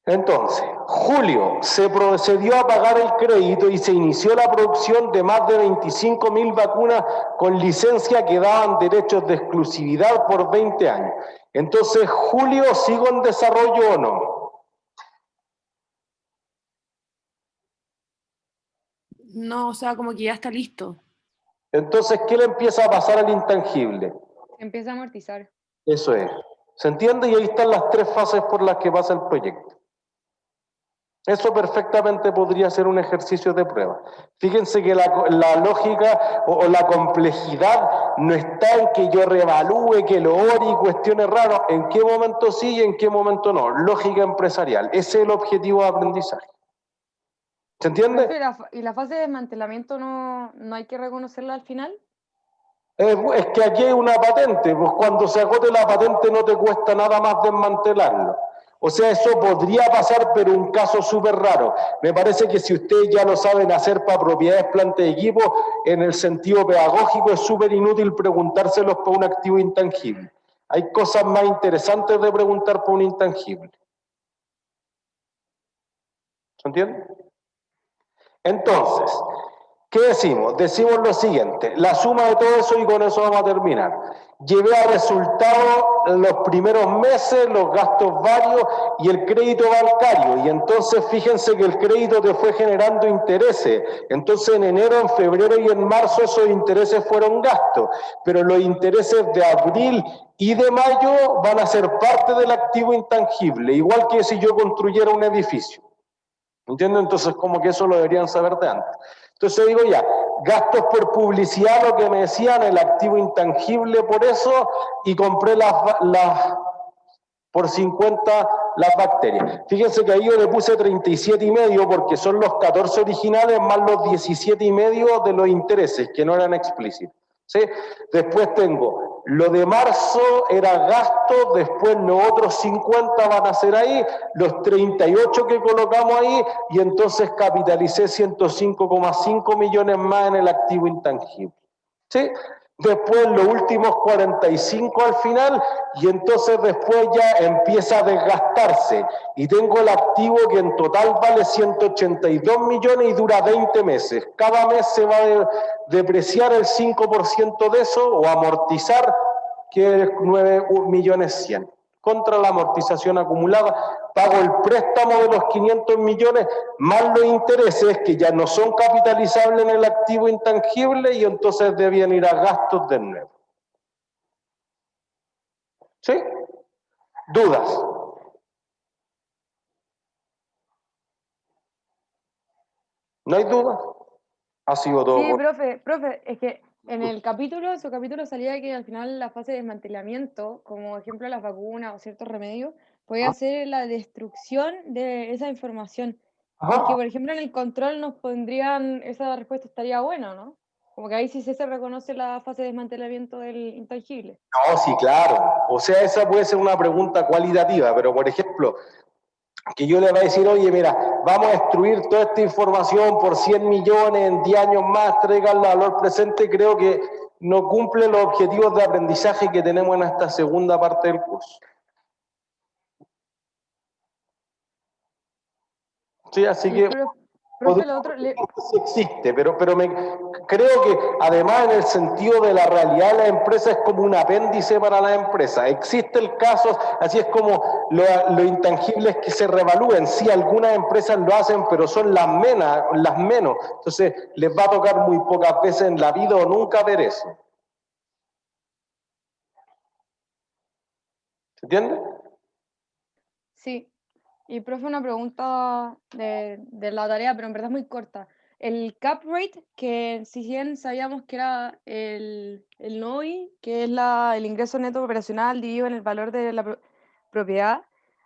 Entonces, julio, se procedió a pagar el crédito y se inició la producción de más de 25.000 vacunas con licencia que daban derechos de exclusividad por 20 años. Entonces, julio, ¿sigo en desarrollo o no? No, o sea, como que ya está listo. Entonces, ¿qué le empieza a pasar al intangible? Se empieza a amortizar. Eso es. ¿Se entiende? Y ahí están las 3 fases por las que pasa el proyecto. Eso perfectamente podría ser un ejercicio de prueba. Fíjense que la lógica o la complejidad no está en que yo reevalúe, que lo ore y cuestiones raras. ¿En qué momento sí y en qué momento no? Lógica empresarial. Ese es el objetivo de aprendizaje. ¿Se entiende? Profe, ¿y la fase de desmantelamiento no hay que reconocerla al final? Es que aquí hay una patente, pues cuando se agote la patente no te cuesta nada más desmantelarlo. O sea, eso podría pasar, pero un caso súper raro. Me parece que si ustedes ya lo saben hacer para propiedades, planta de equipo, en el sentido pedagógico es súper inútil preguntárselos por un activo intangible. Hay cosas más interesantes de preguntar por un intangible. ¿Se entiende? Entonces, ¿qué decimos? Decimos lo siguiente, la suma de todo eso y con eso vamos a terminar. Llevé a resultado los primeros meses, los gastos varios y el crédito bancario. Y entonces fíjense que el crédito te fue generando intereses. Entonces en enero, en febrero y en marzo esos intereses fueron gastos. Pero los intereses de abril y de mayo van a ser parte del activo intangible, igual que si yo construyera un edificio. ¿Entienden? Entonces como que eso lo deberían saber de antes. Entonces digo ya, gastos por publicidad, lo que me decían, el activo intangible por eso, y compré por 50 las bacterias. Fíjense que ahí yo le puse 37,5 porque son los 14 originales más los 17,5 de los intereses, que no eran explícitos. ¿Sí? Después tengo, lo de marzo era gasto, después los otros 50 van a ser ahí, los 38 que colocamos ahí, y entonces capitalicé 105,5 millones más en el activo intangible. ¿Sí? Después los últimos 45 al final, y entonces después ya empieza a desgastarse. Y tengo el activo que en total vale 182 millones y dura 20 meses. Cada mes se va a depreciar el 5% de eso o amortizar, que es 9.100.000. Contra la amortización acumulada, pago el préstamo de los 500 millones más los intereses que ya no son capitalizables en el activo intangible y entonces debían ir a gastos de nuevo. ¿Sí? ¿Dudas? ¿No hay dudas? Ha sido todo. Sí, profe, es que en su capítulo salía que al final la fase de desmantelamiento, como ejemplo las vacunas o ciertos remedios, podía ser la destrucción de esa información. Ajá. Y que, por ejemplo, en el control nos pondrían, esa respuesta estaría buena, ¿no? Como que ahí sí se reconoce la fase de desmantelamiento del intangible. No, sí, claro. O sea, esa puede ser una pregunta cualitativa, pero por ejemplo, que yo le voy a decir, oye, mira, vamos a destruir toda esta información por 100 millones en 10 años más, traiganla al valor presente, creo que no cumple los objetivos de aprendizaje que tenemos en esta segunda parte del curso. Sí, así que Profe, lo otro, sí existe, pero creo que además en el sentido de la realidad de la empresa es como un apéndice para la empresa. Existe el caso, así es como lo intangibles que se revalúen. Sí, algunas empresas lo hacen, pero son las menos. Entonces les va a tocar muy pocas veces en la vida o nunca ver eso. ¿Se entiende? sí. Y profe, una pregunta de la tarea, pero en verdad es muy corta. El cap rate, que si bien sabíamos que era el NOI, que es el ingreso neto operacional dividido en el valor de la propiedad,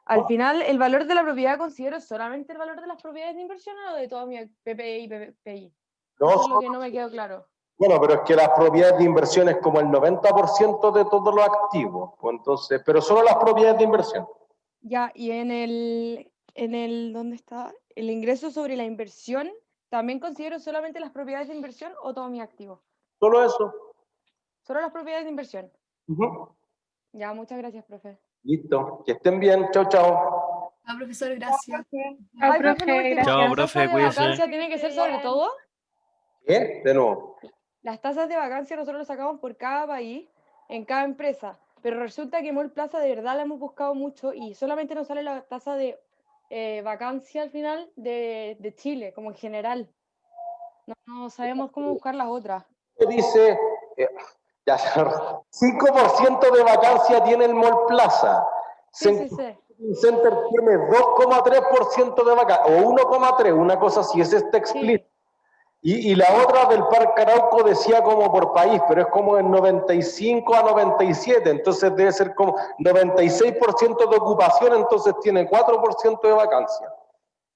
al final, ¿el valor de la propiedad considero solamente el valor de las propiedades de inversión o de todo mi PPI y PPI? No, Eso es lo que no me quedó claro. bueno, pero es que las propiedades de inversión es como el 90% de todos los activos. Pues entonces, pero solo las propiedades de inversión. Ya, y ¿dónde está? El ingreso sobre la inversión, ¿también considero solamente las propiedades de inversión o todo mi activo? Solo eso. Solo las propiedades de inversión. Ujú. Ya, muchas gracias, profe. Listo. Que estén bien. Chao, chao. Ah, profesor, gracias. Ay, profe, lo último, Chao, ¿las profe, tasas de cuídese. vacancia tienen que ser sobre todo? ¿Qué? De nuevo. Las tasas de vacancia nosotros las sacamos por cada país, en cada empresa, pero resulta que Mall Plaza de verdad la hemos buscado mucho y solamente nos sale la tasa de vacancia al final de Chile, como en general. No sabemos cómo buscar las otras. Dice, ya, 5% de vacancia tiene el Mall Plaza. Sí. Center tiene 2,3% de vacancia, o 1,3, una cosa así, es explícito. Sí. Y la otra del Parque Arauco decía como por país, pero es como en 95 a 97, entonces debe ser como 96% de ocupación, entonces tiene 4% de vacancia.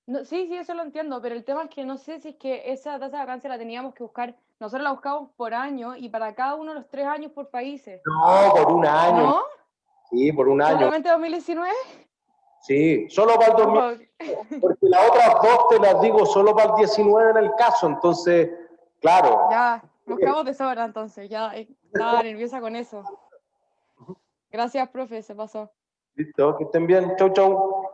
No, sí, eso lo entiendo, pero el tema es que no sé si es que esa tasa de vacancia la teníamos que buscar, nosotros la buscamos por año y para cada uno de los 3 años por países. No, por un año. ¿No? Sí, por un año. ¿Solamente 2019? Sí, solo para el 2019, porque las otras dos te las digo solo para el 19 en el caso, entonces, claro. Ya, nos quedamos de sobra entonces, ya estaba nerviosa con eso. Gracias, profe, se pasó. Listo, que estén bien. Chau, chau.